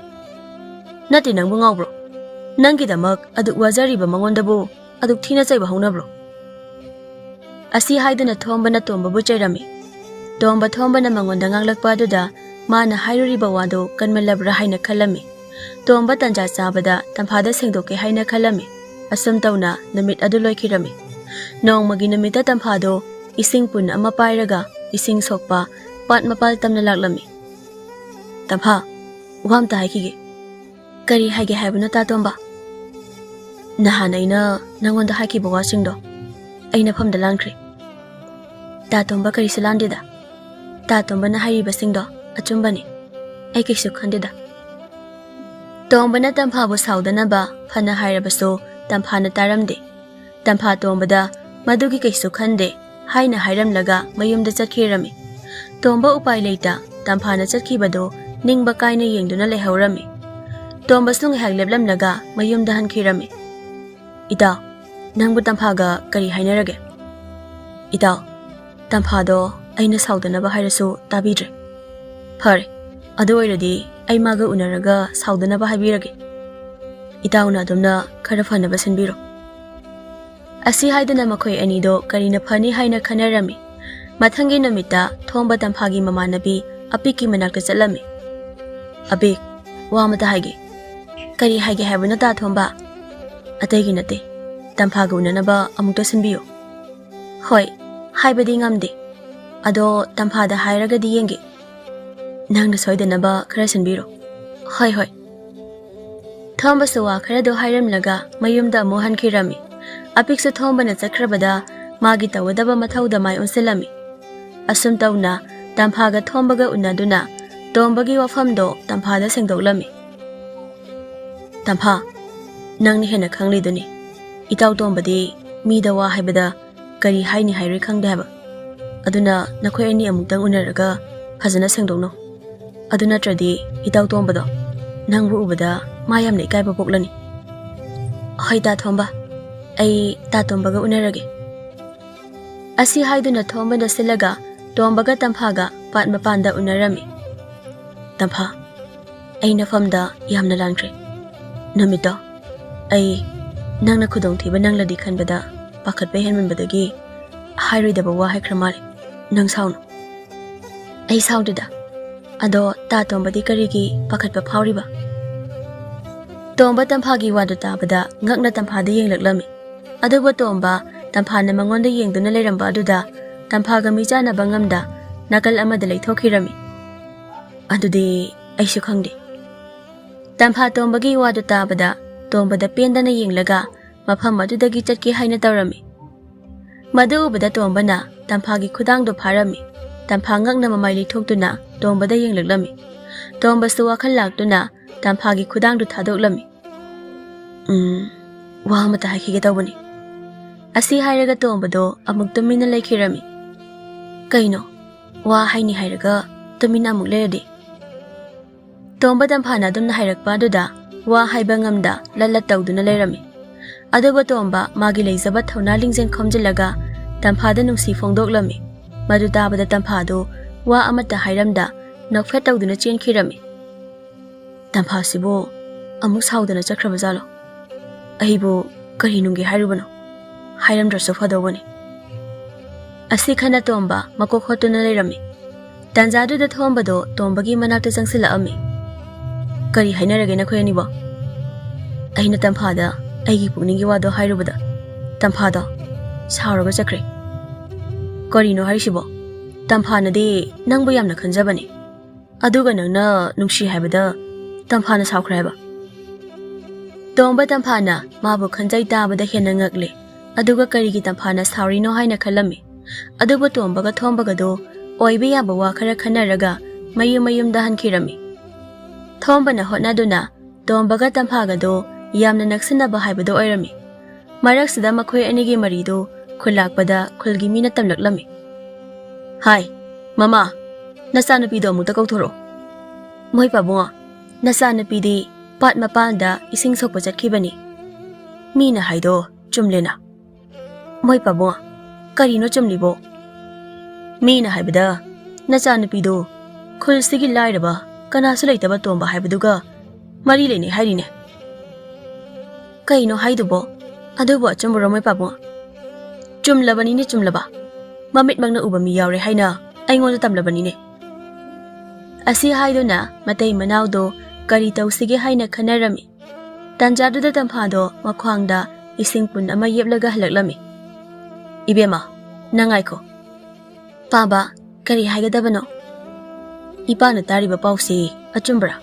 ꯅꯠꯇꯦ, ꯅꯪꯕꯨ ꯉꯥꯎꯕ꯭ꯔꯣ? ꯅꯪꯒꯤꯗꯃꯛ ꯑꯗꯨꯛ ꯋꯥꯖꯔꯤꯕ ꯃꯉꯣꯟꯗꯕꯨ ꯑꯗꯨꯛ ꯊꯤꯅ ꯆꯩꯕ ꯍꯧꯅꯕ꯭ꯔꯣ? ꯑꯁꯤ ꯍꯥꯏꯗꯨꯅ ꯊꯣꯝꯕꯅ ꯇꯣꯝꯕꯕꯨ ꯆꯩꯔꯝꯃꯤ꯫ ꯇꯣꯝꯕ ꯊꯣꯝꯕꯅ ꯃꯉꯣꯟꯗ ꯉꯥꯡꯂꯛꯄ ꯑꯗꯨꯗ ꯃꯥꯅ ꯍꯥꯏꯔꯨꯔꯤꯕ ꯋꯥꯗꯨ ꯀꯟꯃꯜꯂꯕ꯭ꯔꯥ ꯍꯥꯏꯅ ꯈꯜꯂꯝꯃꯤ꯫ ꯇꯣꯝꯕ ꯇꯟꯖꯥ ꯆꯥꯕꯗ ꯇꯝꯐꯥꯗ ꯁꯦꯡꯗꯣꯛꯀꯦ ꯍꯥꯏꯅ ꯈꯜꯂꯝꯃꯤ꯫ ꯑꯁꯨꯝ ꯇꯧꯅ ꯅꯨꯃꯤꯠ ꯑꯗꯨ ꯂꯣꯏꯈꯤꯔꯝꯃꯤ꯫ ꯅꯣꯡꯃꯒꯤ ꯅꯨꯃꯤꯠꯇ ꯇꯝꯐꯥꯗꯣ ꯏꯁꯤꯡ ꯄꯨꯟ ꯑꯃ ꯄꯥꯏꯔꯒ ꯏꯁꯤꯡ ꯁꯣꯛꯄ ꯄꯥꯠ ꯃꯄꯥꯜ ꯇꯝꯅ ꯂꯥꯛꯂꯝꯃꯤ꯫ ꯇꯝꯐꯥ, ꯋꯥ ꯑꯝꯇ ꯍꯥꯏꯈꯤꯒꯦ꯫ ꯀꯔꯤ ꯍꯥꯏꯒꯦ ꯍꯥꯏꯕꯅꯣ ꯇꯥ ꯇꯣꯝꯕ? ꯅꯍꯥꯟ ꯑꯩꯅ ꯅꯪꯉꯣꯟꯗ ꯍꯥꯏꯈꯤꯕ ꯋꯥꯁꯤꯡꯗꯣ ꯑꯩ ꯅꯐꯝꯗ ꯂꯥꯟꯈ꯭ꯔꯦ꯫ ꯇꯥ ꯇꯣꯝꯕ ꯀꯔꯤꯁꯨ ꯂꯥꯟꯗꯦꯗ꯫ ꯇꯥ ꯇꯣꯝꯕꯅ ꯍꯥꯏꯔꯤꯕꯁꯤꯡꯗꯣ ꯑꯆꯨꯝꯕꯅꯤ, ꯑꯩ ꯀꯩꯁꯨ ꯈꯟꯗꯦꯗ꯫ ꯇꯣꯝꯕꯅ ꯇꯝꯐꯥꯕꯨ ꯁꯥꯎꯗꯅꯕ ꯐꯅ ꯍꯥꯏꯔꯕꯁꯨ ꯇꯝꯐꯥꯅ ꯇꯥꯔꯝꯗꯦ꯫ ꯇꯝꯐꯥ ꯇꯣꯝꯕꯗ ꯃꯗꯨꯒꯤ ꯀꯩꯁꯨ ꯈꯟꯗꯦ ꯍꯥꯏꯅ ꯍꯥꯏꯔꯝꯂꯒ ꯃꯌꯨꯝꯗ ꯆꯠꯈꯤꯔꯝꯃꯤ꯫ ꯇꯣꯝꯕ ꯎꯄꯥꯏ ꯂꯩꯇ ꯇꯝꯐꯥꯅ ꯆꯠꯈꯤꯕꯗꯣ ꯅꯤꯡꯕ ꯀꯥꯏꯅ ꯌꯦꯡꯗꯨꯅ ꯂꯩꯍꯧꯔꯝꯃꯤ꯫ ꯇꯣꯝꯕꯁꯨ ꯉꯥꯏꯍꯥꯛ ꯂꯦꯞꯂꯝꯂꯒ ꯃꯌꯨꯝꯗ ꯍꯟꯈꯤꯔꯝꯃꯤ꯫ ꯏꯇꯥꯎ, ꯅꯪꯕꯨ ꯇꯝꯐꯥꯒ ꯀꯔꯤ ꯍꯥꯏꯅꯔꯒꯦ? ꯏꯇꯥꯎ, ꯇꯝꯐꯥꯗꯣ ꯑꯩꯅ ꯁꯥꯎꯗꯅꯕ ꯍꯥꯏꯔꯁꯨ ꯇꯥꯕꯤꯗ꯭ꯔꯦ꯫ ꯐꯔꯦ, ꯑꯗꯨ ꯑꯣꯏꯔꯗꯤ ꯑꯩ ꯃꯥꯒ ꯎꯅꯔꯒ ꯁꯥꯎꯗꯅꯕ ꯍꯥꯏꯕꯤꯔꯒꯦ꯫ ꯏꯇꯥꯎꯅ ꯑꯗꯨꯝꯅ ꯈꯔ ꯐꯅꯕ ꯁꯤꯟꯕꯤꯔꯣ꯫ ꯑꯁꯤ ꯍꯥꯏꯗꯨꯅ ꯃꯈꯣꯏ ꯑꯅꯤꯗꯣ ꯀꯔꯤꯅ ꯐꯅꯤ ꯍꯥꯏꯅ ꯈꯟꯅꯔꯝꯃꯤ꯫ ꯃꯊꯪꯒꯤ ꯅꯨꯃꯤꯠꯇ ꯊꯣꯝꯕ ꯇꯝꯐꯥꯒꯤ ꯃꯃꯥꯟꯅꯕꯤ ꯑꯄꯤꯛꯀꯤ ꯃꯅꯥꯛꯇ ꯆꯠꯂꯝꯃꯤ꯫ ꯑꯄꯤꯛ, ꯋꯥ ꯑꯃꯇ ꯍꯥꯏꯒꯦ꯫ ꯀꯔꯤ ꯍꯥꯏꯒꯦ ꯍꯥꯏꯕꯅꯣ ꯇꯥ ꯊꯣꯝꯕ? ꯑꯇꯩꯒꯤ ꯅꯠꯇꯦ, ꯇꯝꯐꯥꯒ ꯎꯅꯅꯕ ꯑꯃꯨꯛꯇ ꯁꯤꯟꯕꯤꯌꯨ꯫ ꯍꯣꯏ, ꯍꯥꯏꯕꯗꯤ ꯉꯝꯗꯦ, ꯑꯗꯣ ꯇꯝꯐꯥꯗ ꯍꯥꯏꯔꯒꯗꯤ ꯌꯦꯡꯒꯦ꯫ ꯅꯪꯅ ꯁꯣꯏꯗꯅꯕ ꯈꯔ ꯁꯤꯟꯕꯤꯔꯣ꯫ ꯍꯣꯏ ꯍꯣꯏ꯫ ꯊꯣꯝꯕꯁꯨ ꯋꯥ ꯈꯔꯗꯣ ꯍꯥꯏꯔꯝꯂꯒ ꯃꯌꯨꯝꯗ ꯑꯃꯨꯛ ꯍꯟꯈꯤꯔꯝꯃꯤ꯫ ꯑꯄꯤꯛꯁꯨ ꯊꯣꯝꯕꯅ ꯆꯠꯈ꯭ꯔꯕꯗ ꯃꯥꯒꯤ ꯇꯧꯒꯗꯕ ꯃꯊꯧꯗ ꯃꯥꯏ ꯑꯣꯟꯁꯤꯜꯂꯝꯃꯤ꯫ ꯑꯁꯨꯝ ꯇꯧꯅ ꯇꯝꯐꯥꯒ ꯊꯣꯝꯕꯒ ꯎꯅꯗꯨꯅ ꯇꯣꯝꯕꯒꯤ ꯋꯥꯐꯝꯗꯣ ꯇꯝꯐꯥꯗ ꯁꯦꯡꯗꯣꯛꯂꯝꯃꯤ꯫ ꯇꯝꯐꯥ, ꯅꯪꯅ ꯍꯦꯟꯅ ꯈꯪꯂꯤꯗꯨꯅꯤ, ꯏꯇꯥꯎ ꯇꯣꯝꯕꯗꯤ ꯃꯤꯗ ꯋꯥ ꯍꯥꯏꯕꯗ ꯀꯔꯤ ꯍꯥꯏꯅꯤ ꯍꯥꯏꯔꯣꯏ ꯈꯪꯗꯦ ꯍꯥꯏꯕ꯫ ꯑꯗꯨꯅ ꯅꯈꯣꯏ ꯑꯅꯤ ꯑꯃꯨꯛꯇꯪ ꯎꯅꯔꯒ ꯐꯖꯅ ꯁꯦꯡꯗꯣꯛꯅꯧ꯫ ꯑꯗꯨ ꯅꯠꯇ꯭ꯔꯗꯤ ꯏꯇꯥꯎ ꯇꯣꯝꯕꯗꯣ ꯅꯪꯕꯨ ꯎꯕꯗ ꯃꯥ ꯌꯥꯝꯅ ꯏꯀꯥꯏꯕ ꯄꯣꯛꯂꯅꯤ꯫ ꯍꯣꯏ ꯇꯥ ꯊꯣꯝꯕ, ꯑꯩ ꯇꯥ ꯇꯣꯝꯕꯒ ꯎꯅꯔꯒꯦ꯫ ꯑꯁꯤ ꯍꯥꯏꯗꯨꯅ ꯊꯣꯝꯕꯅ ꯁꯤꯜꯂꯒ ꯇꯣꯝꯕꯒ ꯇꯝꯐꯥꯒ ꯄꯥꯠ ꯃꯄꯥꯟꯗ ꯎꯅꯔꯝꯃꯤ꯫ ꯇꯝꯐꯥ, ꯑꯩ ꯅꯐꯝꯗ ꯌꯥꯝꯅ ꯂꯥꯟꯈ꯭ꯔꯦ꯫ ꯅꯨꯃꯤꯠꯇꯣ ꯑꯩ ꯅꯪꯅ ꯈꯨꯗꯣꯡꯊꯤꯕ ꯅꯪꯂꯗꯤ ꯈꯟꯕꯗ ꯄꯥꯈꯠꯄ ꯍꯦꯟꯃꯟꯕꯗꯒꯤ ꯍꯥꯏꯔꯣꯏꯗꯕ ꯋꯥ ꯍꯥꯏꯈ꯭ꯔ ꯃꯥꯜꯂꯦ꯫ ꯅꯪ ꯁꯥꯎꯅꯨ꯫ ꯑꯩ ꯁꯥꯎꯗꯦꯗ, ꯑꯗꯣ ꯇꯥ ꯇꯣꯝꯕꯗꯤ ꯀꯔꯤꯒꯤ ꯄꯥꯈꯠꯄ ꯐꯥꯎꯔꯤꯕ? ꯇꯣꯝꯕ ꯇꯝꯐꯥꯒꯤ ꯋꯥꯗꯨ ꯇꯥꯕꯗ ꯉꯛꯅ ꯇꯝꯐꯥꯗ ꯌꯦꯡꯂꯛꯂꯝꯃꯤ꯫ ꯑꯗꯨꯕꯨ ꯇꯣꯝꯕ ꯇꯝꯐꯥꯅ ꯃꯉꯣꯟꯗ ꯌꯦꯡꯗꯨꯅ ꯂꯩꯔꯝꯕ ꯑꯗꯨꯗ ꯇꯝꯐꯥꯒ ꯃꯤꯆꯥꯟꯅꯕ ꯉꯝꯗ ꯅꯥꯀꯜ ꯑꯃꯗ ꯂꯩꯊꯣꯛꯈꯤꯔꯝꯃꯤ꯫ ꯑꯗꯨꯗꯤ ꯑꯩꯁꯨ ꯈꯪꯗꯦ꯫ ꯇꯝꯐꯥ ꯇꯣꯝꯕꯒꯤ ꯋꯥꯗꯨ ꯇꯥꯕꯗ ꯇꯣꯝꯕꯗ ꯄꯦꯟꯗꯅ ꯌꯦꯡꯂꯒ ꯃꯐꯝ ꯑꯗꯨꯗꯒꯤ ꯆꯠꯀꯦ ꯍꯥꯏꯅ ꯇꯧꯔꯝꯃꯤ꯫ ꯃꯗꯨ ꯎꯕꯗ ꯇꯣꯝꯕꯅ ꯇꯝꯐꯥꯒꯤ ꯈꯨꯗꯥꯡꯗꯣ ꯐꯥꯔꯝꯃꯤ꯫ ꯇꯝꯐꯥ ꯉꯛꯅ ꯃꯃꯥꯏ ꯂꯩꯊꯣꯛꯇꯨꯅ ꯇꯣꯝꯕꯗ ꯌꯦꯡꯂꯛꯂꯝꯃꯤ꯫ ꯇꯣꯝꯕꯁꯨ ꯋꯥꯈꯜ ꯂꯥꯛꯇꯨꯅ ꯇꯝꯐꯥꯒꯤ ꯈꯨꯗꯥꯡꯗꯨ ꯊꯥꯗꯣꯛꯂꯝꯃꯤ꯫ ꯋꯥ ꯑꯃꯇ ꯍꯥꯏꯈꯤꯒꯦ ꯇꯧꯕꯅꯤ꯫ ꯑꯁꯤ ꯍꯥꯏꯔꯒ ꯇꯣꯝꯕꯗꯣ ꯑꯃꯨꯛ ꯇꯨꯃꯤꯟꯅ ꯂꯩꯈꯤꯔꯝꯃꯤ꯫ ꯀꯩꯅꯣ, ꯋꯥ ꯍꯥꯏꯅꯤ ꯍꯥꯏꯔꯒ ꯇꯨꯃꯤꯟꯅ ꯑꯃꯨꯛ ꯂꯩꯔꯗꯤ? ꯇꯣꯝꯕ ꯇꯝꯐꯥꯅ ꯑꯗꯨꯝꯅ ꯍꯥꯏꯔꯛꯄ ꯑꯗꯨꯗ ꯋꯥ ꯍꯥꯏꯕ ꯉꯝꯗ ꯂꯠ ꯇꯧꯗꯨꯅ ꯂꯩꯔꯝꯃꯤ꯫ ꯑꯗꯨꯕꯨ ꯇꯣꯝꯕ ꯃꯥꯒꯤ ꯂꯩꯖꯕ ꯊꯧꯅꯥ ꯂꯤꯡꯖꯦꯜ ꯈꯣꯝꯖꯤꯜꯂꯒ ꯇꯝꯐꯥꯗ ꯅꯨꯡꯁꯤ ꯐꯣꯡꯗꯣꯛꯂꯝꯃꯤ꯫ ꯃꯗꯨ ꯇꯥꯕꯗ ꯇꯝꯐꯥꯗꯨ ꯋꯥ ꯑꯃꯠꯇ ꯍꯥꯏꯔꯝꯗ ꯅꯣꯛꯐꯦꯠ ꯇꯧꯗꯨꯅ ꯆꯦꯟꯈꯤꯔꯝꯃꯤ꯫ ꯇꯝꯐꯥꯁꯤꯕꯨ ꯑꯃꯨꯛ ꯁꯥꯎꯗꯅ ꯆꯠꯈ꯭ꯔꯕꯖꯥꯠꯂꯣ? ꯑꯩꯕꯨ ꯀꯔꯤ ꯅꯨꯡꯒꯤ ꯍꯥꯏꯔꯨꯕꯅꯣ? ꯍꯥꯏꯔꯝꯗ꯭ꯔꯁꯨ ꯐꯗꯧꯕꯅꯤ꯫ ꯑꯁꯤ ꯈꯟꯅ ꯇꯣꯝꯕ ꯃꯀꯣꯛ ꯍꯣꯠꯇꯨꯅ ꯂꯩꯔꯝꯃꯤ꯫ ꯇꯥꯟꯖꯥꯗꯨꯗ ꯊꯣꯝꯕꯗꯣ ꯇꯣꯝꯕꯒꯤ ꯃꯅꯥꯛꯇ ꯆꯪꯁꯤꯜꯂꯛꯑꯝꯃꯤ꯫ ꯀꯔꯤ ꯍꯥꯏꯅꯔꯒꯦ ꯅꯈꯣꯏ ꯑꯅꯤꯕꯣ? ꯑꯩꯅ ꯇꯝꯐꯥꯗ ꯑꯩꯒꯤ ꯄꯨꯛꯅꯤꯡꯒꯤ ꯋꯥꯗꯣ ꯍꯥꯏꯔꯨꯕꯗ ꯇꯝꯐꯥꯗꯣ ꯁꯥꯎꯔꯒ ꯆꯠꯈ꯭ꯔꯦ꯫ ꯀꯔꯤꯅꯣ ꯍꯥꯏꯔꯤꯁꯤꯕꯣ? ꯇꯝꯐꯥꯅꯗꯤ ꯅꯪꯕꯨ ꯌꯥꯝꯅ ꯈꯟꯖꯕꯅꯤ, ꯑꯗꯨꯒ ꯅꯪꯅ ꯅꯨꯡꯁꯤ ꯍꯥꯏꯕꯗ ꯇꯝꯐꯥꯅ ꯁꯥꯎꯈ꯭ꯔꯦ ꯍꯥꯏꯕ? ꯇꯣꯝꯕ ꯇꯝꯐꯥꯅ ꯃꯥꯕꯨ ꯈꯟꯖꯩ ꯇꯥꯕꯗ ꯍꯦꯟꯅ ꯉꯛꯂꯦ꯫ ꯑꯗꯨꯒ ꯀꯔꯤꯒꯤ ꯇꯝꯐꯥꯅ ꯁꯥꯎꯔꯤꯅꯣ ꯍꯥꯏꯅ ꯈꯜꯂꯝꯃꯤ꯫ ꯑꯗꯨꯕꯨ ꯇꯣꯝꯕꯒ ꯊꯣꯝꯕꯒꯗꯣ ꯑꯣꯏꯕ ꯌꯥꯕ ꯋꯥ ꯈꯔ ꯈꯟꯅꯔꯒ ꯃꯌꯨꯝꯗ ꯍꯟꯈꯤꯔꯝꯃꯤ꯫ ꯊꯣꯝꯕꯅ ꯍꯣꯠꯅꯗꯨꯅ ꯇꯣꯝꯕꯒ ꯇꯝꯐꯥꯒꯗꯣ ꯌꯥꯝꯅ ꯅꯛꯁꯤꯟꯅꯕ ꯍꯥꯏꯕꯗꯣ ꯑꯣꯏꯔꯝꯃꯤ꯫ ꯃꯔꯛꯁꯤꯗ ꯃꯈꯣꯏ ꯑꯅꯤꯒꯤ ꯃꯔꯤꯗꯨ ꯈꯨꯜ ꯂꯥꯛꯄꯗ ꯈꯨꯜꯒꯤ ꯃꯤꯅ ꯇꯝꯂꯛꯂꯝꯃꯤ꯫ ꯍꯥꯏ ꯃꯃꯥ, ꯅꯆꯥꯅꯨꯄꯤꯗꯣ ꯑꯃꯨꯛꯇ ꯀꯧꯊꯣꯔꯛꯑꯣ꯫ ꯃꯣꯏ ꯄꯥꯕꯨꯡꯉꯣ, ꯅꯆꯥꯅꯨꯄꯤꯗꯤ ꯄꯥꯠ ꯃꯄꯥꯟꯗ ꯏꯁꯤꯡ ꯁꯣꯛꯄ ꯆꯠꯈꯤꯕꯅꯤ꯫ ꯃꯤꯅ ꯍꯥꯏꯗꯣ ꯆꯨꯝꯂꯦꯅ? ꯃꯣꯏ ꯄꯥꯕꯨꯡꯉꯣ, ꯀꯔꯤꯅꯣ ꯆꯨꯝꯂꯤꯕꯣ? ꯃꯤꯅ ꯍꯥꯏꯕꯗ ꯅꯆꯥꯅꯨꯄꯤꯗꯣ ꯈꯨꯜꯁꯤꯒꯤ ꯂꯥꯏꯔꯕ ꯀꯅꯥꯁꯨ ꯂꯩꯇꯕ ꯇꯣꯝꯕ ꯍꯥꯏꯕꯗꯨꯒ ꯃꯔꯤ ꯂꯩꯅꯩ ꯍꯥꯏꯔꯤꯅꯦ꯫ ꯀꯩꯅꯣ ꯍꯥꯏꯗꯨꯕꯣ? ꯑꯗꯨꯕꯨ ꯑꯆꯨꯝꯕꯔꯣ ꯃꯣꯏ ꯄꯥꯕꯨꯡ? ꯆꯨꯝꯂꯕꯅꯤꯅꯦ, ꯆꯨꯝꯂꯕ꯫ ꯃꯃꯤꯠꯃꯛꯅ ꯎꯕ ꯃꯤ ꯌꯥꯎꯔꯦ ꯍꯥꯏꯅ ꯑꯩꯉꯣꯟꯗ ꯇꯝꯂꯕꯅꯤꯅꯦ꯫ ꯑꯁꯤ ꯍꯥꯏꯗꯨꯅ ꯃꯇꯩ ꯃꯅꯥꯎꯗꯣ ꯀꯔꯤ ꯇꯧꯁꯤꯒꯦ ꯍꯥꯏꯅ ꯈꯟꯅꯔꯝꯃꯤ꯫ ꯇꯥꯟꯖꯥꯗꯨꯗ ꯇꯝꯐꯥꯗꯣ ꯃꯈ꯭ꯋꯥꯡꯗ ꯏꯁꯤꯡ ꯄꯨꯟ ꯑꯃ ꯌꯦꯞꯂꯒ ꯍꯜꯂꯛꯂꯝꯃꯤ꯫ ꯏꯕꯦꯝꯃ, ꯅꯪ ꯉꯥꯏꯈꯣ꯫ ꯄꯥꯕ, ꯀꯔꯤ ꯍꯥꯏꯒꯗꯕꯅꯣ? ꯏꯄꯥꯅ ꯇꯥꯔꯤꯕ ꯄꯥꯎꯁꯤ ꯑꯆꯨꯝꯕ꯭ꯔꯥ?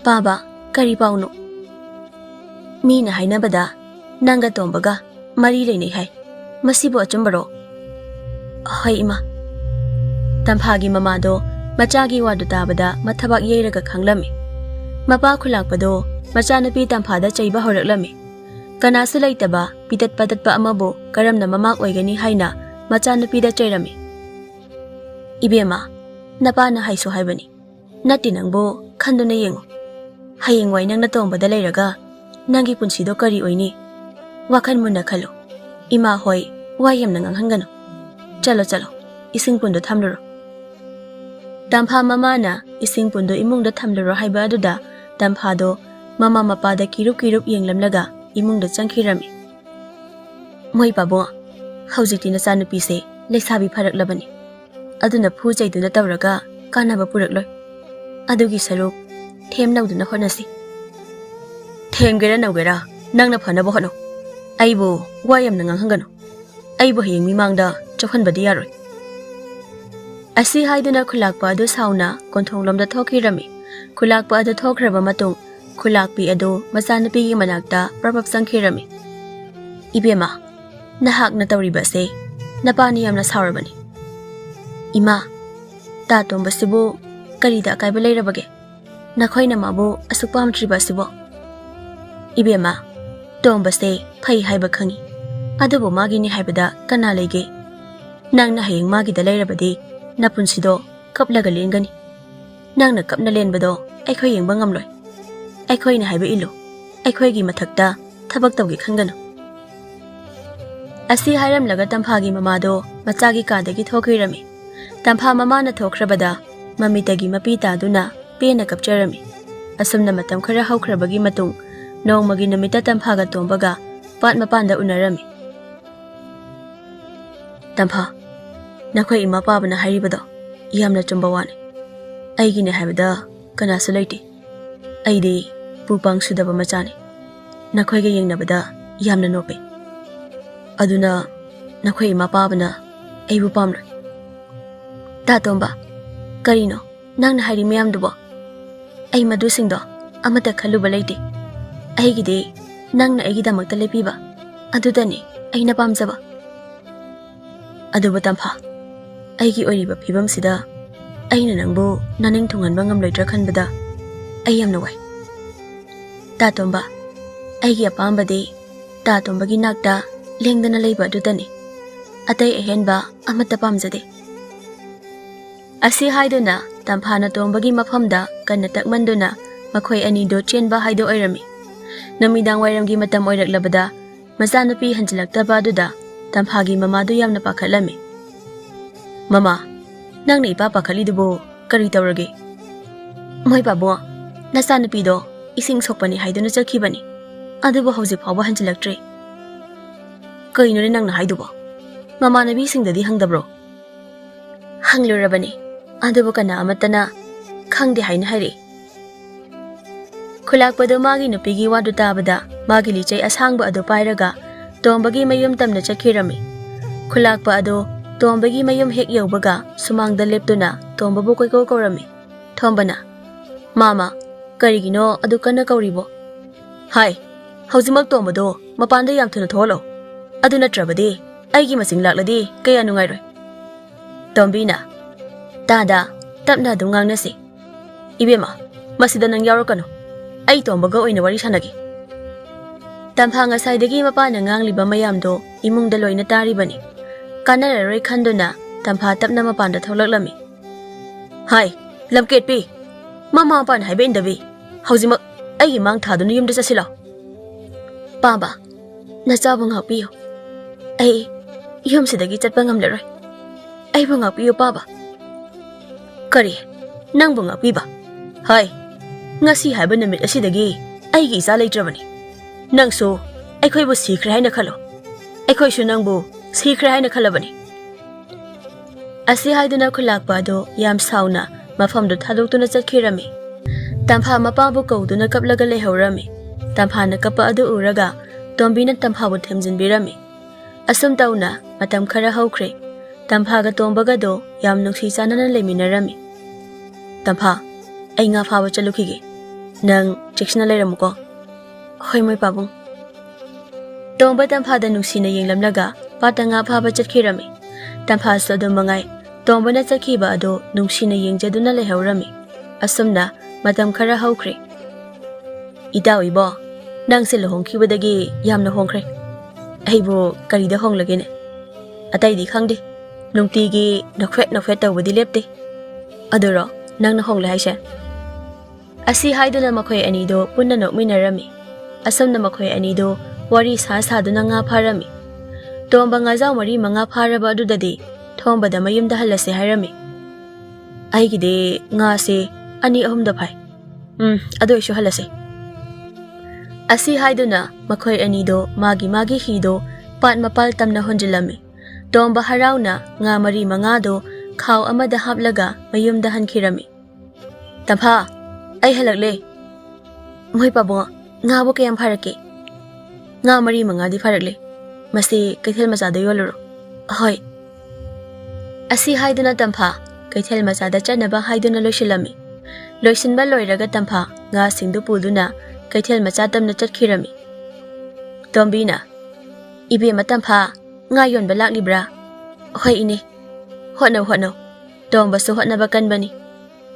ꯄꯥꯕ, ꯀꯔꯤ ꯄꯥꯎꯅꯣ? ꯃꯤꯅ ꯍꯥꯏꯅꯕꯗ ꯅꯪꯒ ꯇꯣꯝꯕꯒ ꯃꯔꯤ ꯂꯩꯅꯩ ꯍꯥꯏ꯫ ꯃꯁꯤꯕꯨ ꯑꯆꯨꯝꯕꯔꯣ? ꯍꯣꯏ ꯏꯃꯥ꯫ ꯇꯝꯐꯥꯒꯤ ꯃꯃꯥꯗꯣ ꯃꯆꯥꯒꯤ ꯋꯥꯗꯨ ꯇꯥꯕꯗ ꯃꯊꯕꯥꯛ ꯌꯩꯔꯒ ꯈꯪꯂꯝꯃꯤ꯫ ꯃꯄꯥ ꯈꯨꯜꯂꯥꯛꯄꯗꯣ ꯃꯆꯥꯅꯨꯄꯤ ꯇꯝꯐꯥꯗ ꯆꯩꯕ ꯍꯧꯔꯛꯂꯝꯃꯤ꯫ ꯀꯅꯥꯁꯨ ꯂꯩꯇꯕ ꯄꯤꯇꯠ ꯄꯥꯇꯠꯄ ꯑꯃꯕꯨ ꯀꯔꯝꯅ ꯃꯃꯥ ꯑꯣꯏꯒꯅꯤ ꯍꯥꯏꯅ ꯃꯆꯥꯅꯨꯄꯤꯗ ꯆꯩꯔꯝꯃꯤ꯫ ꯏꯕꯦꯝꯃ, ꯅꯄꯥꯅ ꯍꯥꯏꯁꯨ ꯍꯥꯏꯕꯅꯤ, ꯅꯠꯇꯦ ꯅꯪꯕꯨ ꯈꯟꯗꯨꯅ ꯌꯦꯡꯉꯨ꯫ ꯍꯌꯦꯡꯋꯥꯏ ꯅꯪꯅ ꯇꯣꯝꯕꯗ ꯂꯩꯔꯒ ꯅꯪꯒꯤ ꯄꯨꯟꯁꯤꯗꯣ ꯀꯔꯤ ꯑꯣꯏꯅꯤ? ꯋꯥꯈꯜ ꯃꯨꯟꯅ ꯈꯜꯂꯨ꯫ ꯏꯃꯥ ꯍꯣꯏ ꯋꯥ ꯌꯥꯝꯅ ꯉꯥꯡꯍꯟꯒꯅꯨ꯫ ꯆꯠꯂꯣ ꯆꯠꯂꯣ, ꯏꯁꯤꯡ ꯄꯨꯟꯗꯣ ꯊꯝꯂꯨꯔꯣ꯫ ꯇꯝꯐꯥ ꯃꯃꯥꯅ ꯏꯁꯤꯡ ꯄꯨꯟꯗꯣ ꯏꯃꯨꯡꯗ ꯊꯝꯂꯨꯔꯣ ꯍꯥꯏꯕ ꯑꯗꯨꯗ ꯇꯝꯐꯥꯗꯣ ꯃꯃꯥ ꯃꯄꯥꯗ ꯀꯤꯔꯨꯞ ꯌꯦꯡꯂꯝꯂꯒ ꯏꯃꯨꯡꯗ ꯆꯪꯈꯤꯔꯝꯃꯤ꯫ ꯃꯣꯏ ꯄꯥꯕꯨꯡ, ꯍꯧꯖꯤꯛꯇꯤ ꯅꯆꯥꯅꯨꯄꯤꯁꯦ ꯂꯩꯁꯥꯕꯤ ꯐꯔꯛꯂꯕꯅꯤ꯫ ꯑꯗꯨꯅ ꯐꯨ ꯆꯩꯗꯨꯅ ꯇꯧꯔꯒ ꯀꯥꯟꯅꯕ ꯄꯨꯔꯛꯂꯣꯏ꯫ ꯑꯗꯨꯒꯤ ꯁꯔꯨꯛ ꯊꯦꯝꯅꯧꯗꯨꯅ ꯍꯣꯠꯅꯁꯤ꯫ ꯊꯦꯝꯒꯦꯔꯥ ꯅꯧꯒꯦꯔꯥ ꯅꯪꯅ ꯐꯅꯕ ꯍꯣꯠꯅꯧ꯫ ꯑꯩꯕꯨ ꯋꯥ ꯌꯥꯝꯅ ꯉꯥꯡꯍꯟꯒꯅꯨ꯫ ꯑꯩꯕꯨ ꯍꯌꯦꯡ ꯃꯤꯃꯥꯡꯗ ꯆꯣꯛꯍꯟꯕꯗꯤ ꯌꯥꯔꯣꯏ꯫ ꯑꯁꯤ ꯍꯥꯏꯗꯨꯅ ꯈꯨꯜꯂꯥꯛꯄ ꯑꯗꯨ ꯁꯥꯎꯅ ꯀꯣꯟꯊꯣꯡꯂꯣꯝꯗ ꯊꯣꯛꯈꯤꯔꯝꯃꯤ꯫ ꯈꯨꯜꯂꯥꯛꯄ ꯑꯗꯨ ꯊꯣꯛꯈ꯭ꯔꯕ ꯃꯇꯨꯡ ꯈꯨꯜꯂꯥꯛꯄꯤ ꯑꯗꯨ ꯃꯆꯥꯅꯨꯄꯤꯒꯤ ꯃꯅꯥꯛꯇ ꯄ꯭ꯔꯞ ꯆꯪꯈꯤꯔꯝꯃꯤ꯫ ꯏꯕꯦꯝꯃ, ꯅꯍꯥꯛꯅ ꯇꯧꯔꯤꯕ ꯑꯁꯦ ꯅꯄꯥꯅ ꯌꯥꯝꯅ ꯁꯥꯎꯔꯕꯅꯤ꯫ Ima, ta tombasibu karida akaiba leirabage. Nakhoina mabu asuk pamtriba sibo. Ibema, tombase phai haiba khangi. Adubu magi ni haibada kana lege. Nangna hayeng magi da leirabadi napunsido kaplaga lengani. Nangna kapna lenbado aikhoi yengba ngamloi. Aikhoi na haiba ilu. Aikhoi gi mathakta thabak tawgi khangano. Asi hairam laga tamphagi mamado machagi kadagi thokirami. Tampha mamana thokrabada mamitagi mapita duna pena kapcharami. Asumna matam khara haukrabagi matung nongmagi namita tamphaga tombaga pat mapanda unarami. Tampha, nakhoi ima pabana haribado yamna chumba wani. Aigine haibada kana sulaiti. Aidi pupang sudaba machani. Nakhoi ga yengnabada yamna nope. Aduna nakhoi ima pabana aibu pamloi. Ta tomba, karino nangna hari miyam dubo. Ai madu singdo amata khaluba leite. Aigide nangna aigidamakta lepiba. Adudani aina pamjaba. Aduba tampha, aigi oriba phibam sida aina nangbu naning thunganba ngamloidra khanbada ai yamna wai. Ta tomba, aigi apambade ta tombagi nakta lengdana leiba adudani. Atai ahenba amata pamjade. Asi haiduna tamphana tombagi mafamda kanna takmanduna makhoi ani do chenba haido oirami. Namidang wairamgi matam oiraklabada masanupi hanjilaktaba aduda tamphagi mamadu yamna pakhatlami. Mama, nangna ipa pakhalidubo kari tawrage? Moi pabo, nasanupido ising sokpani haiduna chakhibani. Adubo hauji phawba hanjilaktre. Kaino ni nangna haidubo? Mama nabi singdadi hangdabro? Hanglurabani. Adubo kana amatana khangde haina hairi. Khulakpado magi nupigi wadu tabada magi lichai asangba ado pairaga tombagi mayum tamna chakhirami. Khulakpa ado tombagi mayum hek yaubaga sumangda leptuna tombabu koiko korami. Thombana, Mama, karigino adu kana kauribo? Hai, haujimak tombado mapanda yam thuna tholo. Adu natrabadi aigi masing lakladi kaya nungairoi. Tombina, Tada, tapna dungang nasi. Ibema, masida nang yaurokano. Ay tombaga oina wari sanagi. Tampha ngasayadagi mapana ngangliba mayamdo imung daloy na taribani. Kanararoy khanduna tampha tapna mapanda thawlaklami. Hai, lamket pi. Mama pan haiba indabi. Haujimak ay imang thaduna yumda sasilo. Baba, nasabang ngakpiyo. Ay, yumsidagi chatpa ngamlaroy. Ay bang ngakpiyo baba. Kari, nang bang ngakpiba? Hai, ngasi haiba namit asidagi aigi isa leitrabani. Nangso aikhoi bu sikhre haina khalo. Aikhoi su nangbu sikhre haina khalabani. Asi haiduna khulakpa do yam sauna mafamdo thadoktuna chakhirami. Tampha mapabu kauduna kaplaga lehaurami. Tampha na kapa adu uraga tombina tampha bu themjinbirami. Asum tauna matam khara haukhre. Tampha ga tombaga do yam nungsi chanana leminarami. Tampha, ai nga phaba chalukhige. Nang cheksna leiramuko. Hoi moi pabung. Tomba tampha da nungsina yenglamlaga pata nga phaba chakhirami. Tampha so do mangai tomba na chakhiba ado nungsina yengjaduna lehaurami. Asumna matam khara haukhre. Itaw ibo, nang sila hongkhibadagi yamna hongkhre. Aibo karida honglagene. Atay di khangdi. Nungtigi nakhwet tawbadi lepte. Aduro nang na hongle haisha. Asi haiduna makhoi anido punna nokminarami. Asumna makhoi anido wari saduna nga pharami. Tomba nga jaw mari manga pharaba adudadi thombada mayumda halase hairami. Aigide nga se ani ahumda phai. Ado isu halase. Asi haiduna makhoi anido magi hido pat mapal tamna honjilami. Tomba harauna nga mari mangado khaw amada haplaga mayumda hankhirami. Tampha, ay halakle. Moi pabo, nga bo kayam pharake. Nga mari mangadi pharakle. Masi kaithel masada yoloro. Hoi. Asi haiduna tampha, kaithel masada chanaba haiduna loisilami. Loisinba loiraga tampha, nga singdu puduna kaithel machatamna chakhirami. Tombina, ibe matampha, nga yon balak libra. Hoi ini. Hotno. Tombasꯨ hotnaba kanbani.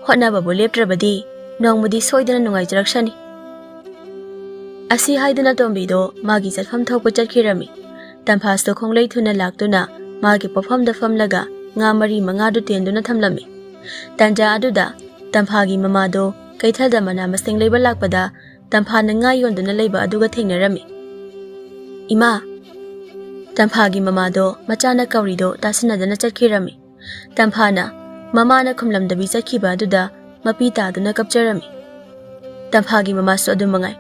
Hotnababu leptrabadi nongmadi soidana nungaijaraksani. Asi haiduna Tombido magi chatfam thokpa chatkirami. Tamphasto khonglei thuna laktuna magi pofamda famlaga nga mari manga du tenduna thamlami. Tanja aduda Tamphagi mamado kaithalda mana maseng leiba lakpada Tamphana nga yonduna leiba aduga thengnarami. Ima Tamphagi mamado machana kaurido tasinadana chatkirami. Tamphana mamana khumlamdabi chakhiba aduda mapi taduna kapcharami. Tamphagi mamasu adumangai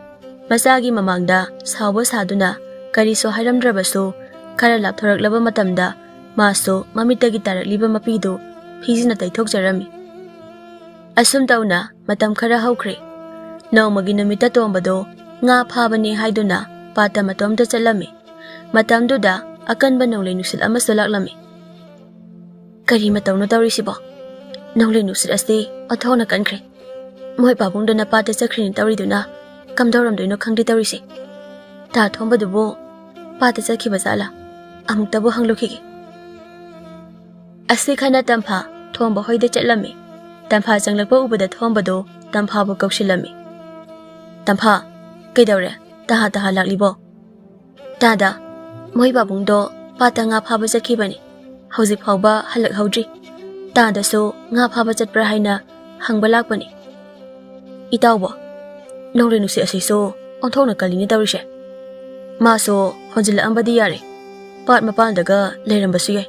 Masagi mamangda sawa saduna kariso hairamdrabasu khara lapthoraklaba matamda maso mamitagi tarakliba mapido phijina taithokjarami. Asum tauna matam khara haukhre. Naumagi namita tombado nga phabani haiduna pata matomda chalami. Matamduda akanba nonglei nusil ama solaklami. Kari matawna tawrisibo. Nonglei nusil asti athona kankhre. Moi pabungdana pata chakhrini tawriduna kamdauramdoino khangdi tawrisi. Ta thombadubo pata chakhiba jala amuktabo hanglukhige. Asi khana Tampha thomba hoida chatlami. Tampha changlakpa ubada thombado Tamphabu kaushilami. Tampha kaidawre taha laklibo. Tada moi babungdo pata nga phaba chakhibani. Hauzik phauba halak haudri. Tada so nga phaba chatpra haina hangba lakpani. Itawbo Nonglei nusi asiso onthona kalini tawrise. Maso honjila ambadi yare. Pat mapandaga leirambasu yai.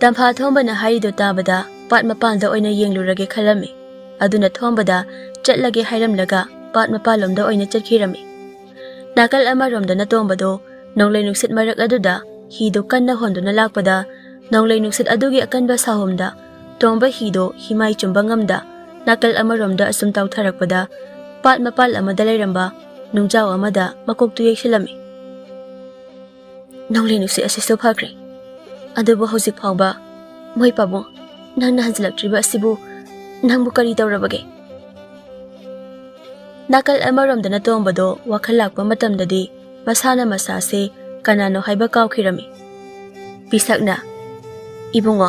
Tampha thombana haido tabada pat mapanda oina yenglurage khalami. Aduna thombada chatlage hairamlaga pat mapalomda oina chatkirami. Nakal amaromda na tombado nonglei nuksit marak aduda hido kanna honduna lakpada nonglei nuksit adugi akanba sahomda tomba hido himai chumbangamda nakal amaromda asum tawtharakpada pat mapal amada leiramba nungjaw amada makoktu yeksilami. Nonglei nusi asiso phakre. Adubo hauzik phauba moi pabung nang nahanjilaktriba asibu nangbu kari tawrabage. Nakal amaromda na tombado wakhal lakpa matamdadi masana masase kanano haiba kawkhirami. Bisakna Ibungo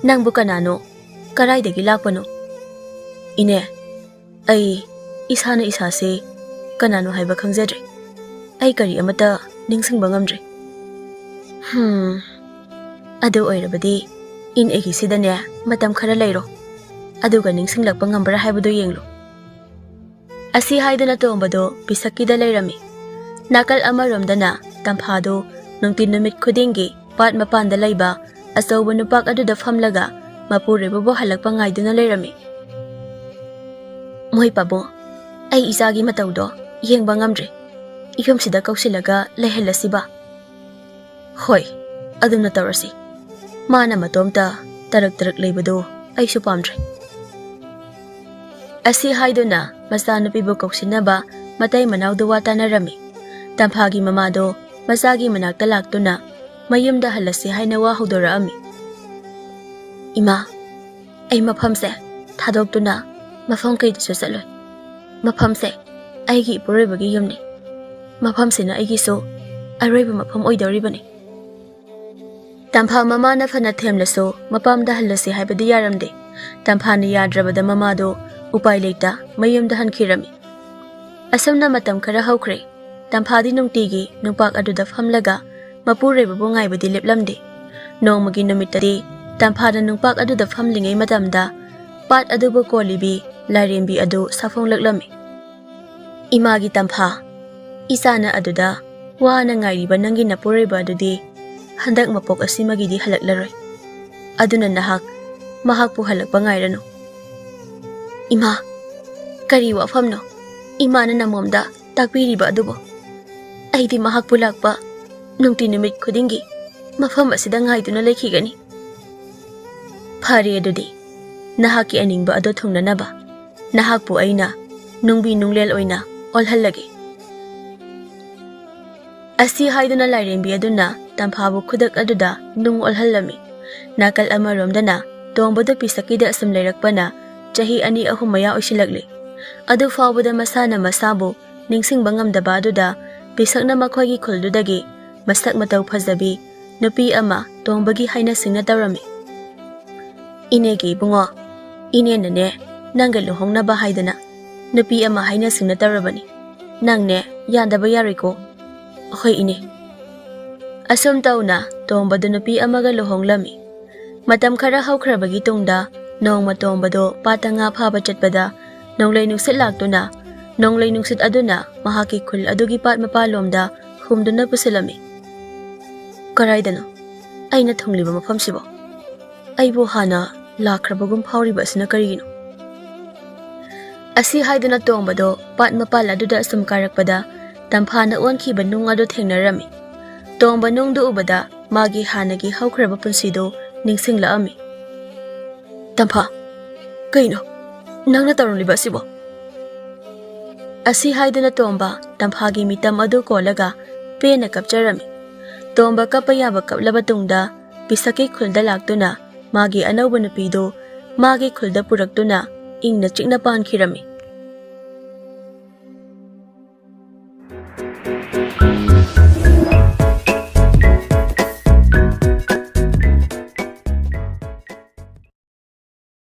nangbu kanano karaidagi lakpano. Ine ai Isana isase kanano haiba khangjadre. Ai kari amata ningsingba ngamdre. Adu oirabadi in egi sidane matam khara leiro. Aduga ningsinglakpa ngambra haibado yenglo. Asi haidana tombado bisakida leirami. Nakal amaromdana Tamphado nungtin numit khudingi pat mapanda leiba asawa nupak aduda famlaga mapure bobo halakpa ngaiduna leirami. Moi pabo Ai isagi matawdo yengba ngamdre. Iyomsida kausilaga lehelasiba. Hoi, adumna tawrasi. Mana matomta tarak leibado ay supamdre. Asi haiduna masanupibo kausinaba matay manawdo watanarami. Tamphagi mamado masagi manakta laktuna mayumda halasi haina wahudoraami. Ima, ay maphamse thadokduna mafam kaydasu saloy. Maphamse aigi ipuribagi yumni. Maphamsina aigiso araiba mafam oidoribani. Tampha mamana fana themlaso mapamda halasi haibadi yaramde. Tamphana yadrabada mamado upai leita mayumda hankhirami. Asamna matam khara haukhre. Tamphadi nungtigi nungpak aduda famlaga mapuraibabu ngaibadi leplamde. Nongmagi numitadi Tamphana nungpak aduda famlingai matamda pat adubo kolibi Lairembi adu safong laklami. Imagi Tampha isana aduda wana ngairiba nangi napuraiba adudi handak mapok asimagidi halaklaroi. Aduna nahak mahakpu halakpa ngairano. Ima kari wafamno imana namomda takpiriba adubo. Aidi mahakpu lakpa nungti numit khudingi mafam asida ngaiduna lekhigani. Phari adudi nahaki aningba ado thungnanaba nahakpu aina nungbi nunglel oina olhallage. Asi haiduna lairembi aduna Tamphabu khudak aduda nung olhallami. Nakal amaromdana tombado pisakida asam leirakpana chahi ani ahum maya oisilakle. Adu fawbada masana masabu ningsingba ngamdaba aduda pisakna makhoigi khuldudagi masak mataw phajabi nupi ama tongbagi haina singna tawrami. Inegi ibungo, inenane nangga luhongnaba haidana nupi ama haina singnatarabani. Nangne yandaba yariko. Hoi ine. Asum tauna tombado nupi amaga luhonglami. Matam khara haukrabagi tungda nongma tombado patanga phaba chatpada nonglai nungsit laktuna nonglai nungsit aduna mahaki khul adugi pat mapalomda humduna pusilami. Karaidano aina thungliba mafamsibo. Aibo hana lakrabagum phawriba asina karigino. Asi haiduna tombado pat mapal aduda asum karakpada tamphana onkhiba nung adu thengnarami. Tomba nungdu ubada magi hanagi haukraba punsido ningsinglaami. Tampha, kaino nangna tarunliba sibo. Asi haiduna tomba tamphagi mitam adu kolaga pena kapcharami. Tomba kapayaba kaplaba tungda pisaki khulda laktuna magi anauba nupido magi khulda puraktuna ingna chikna pankhirami.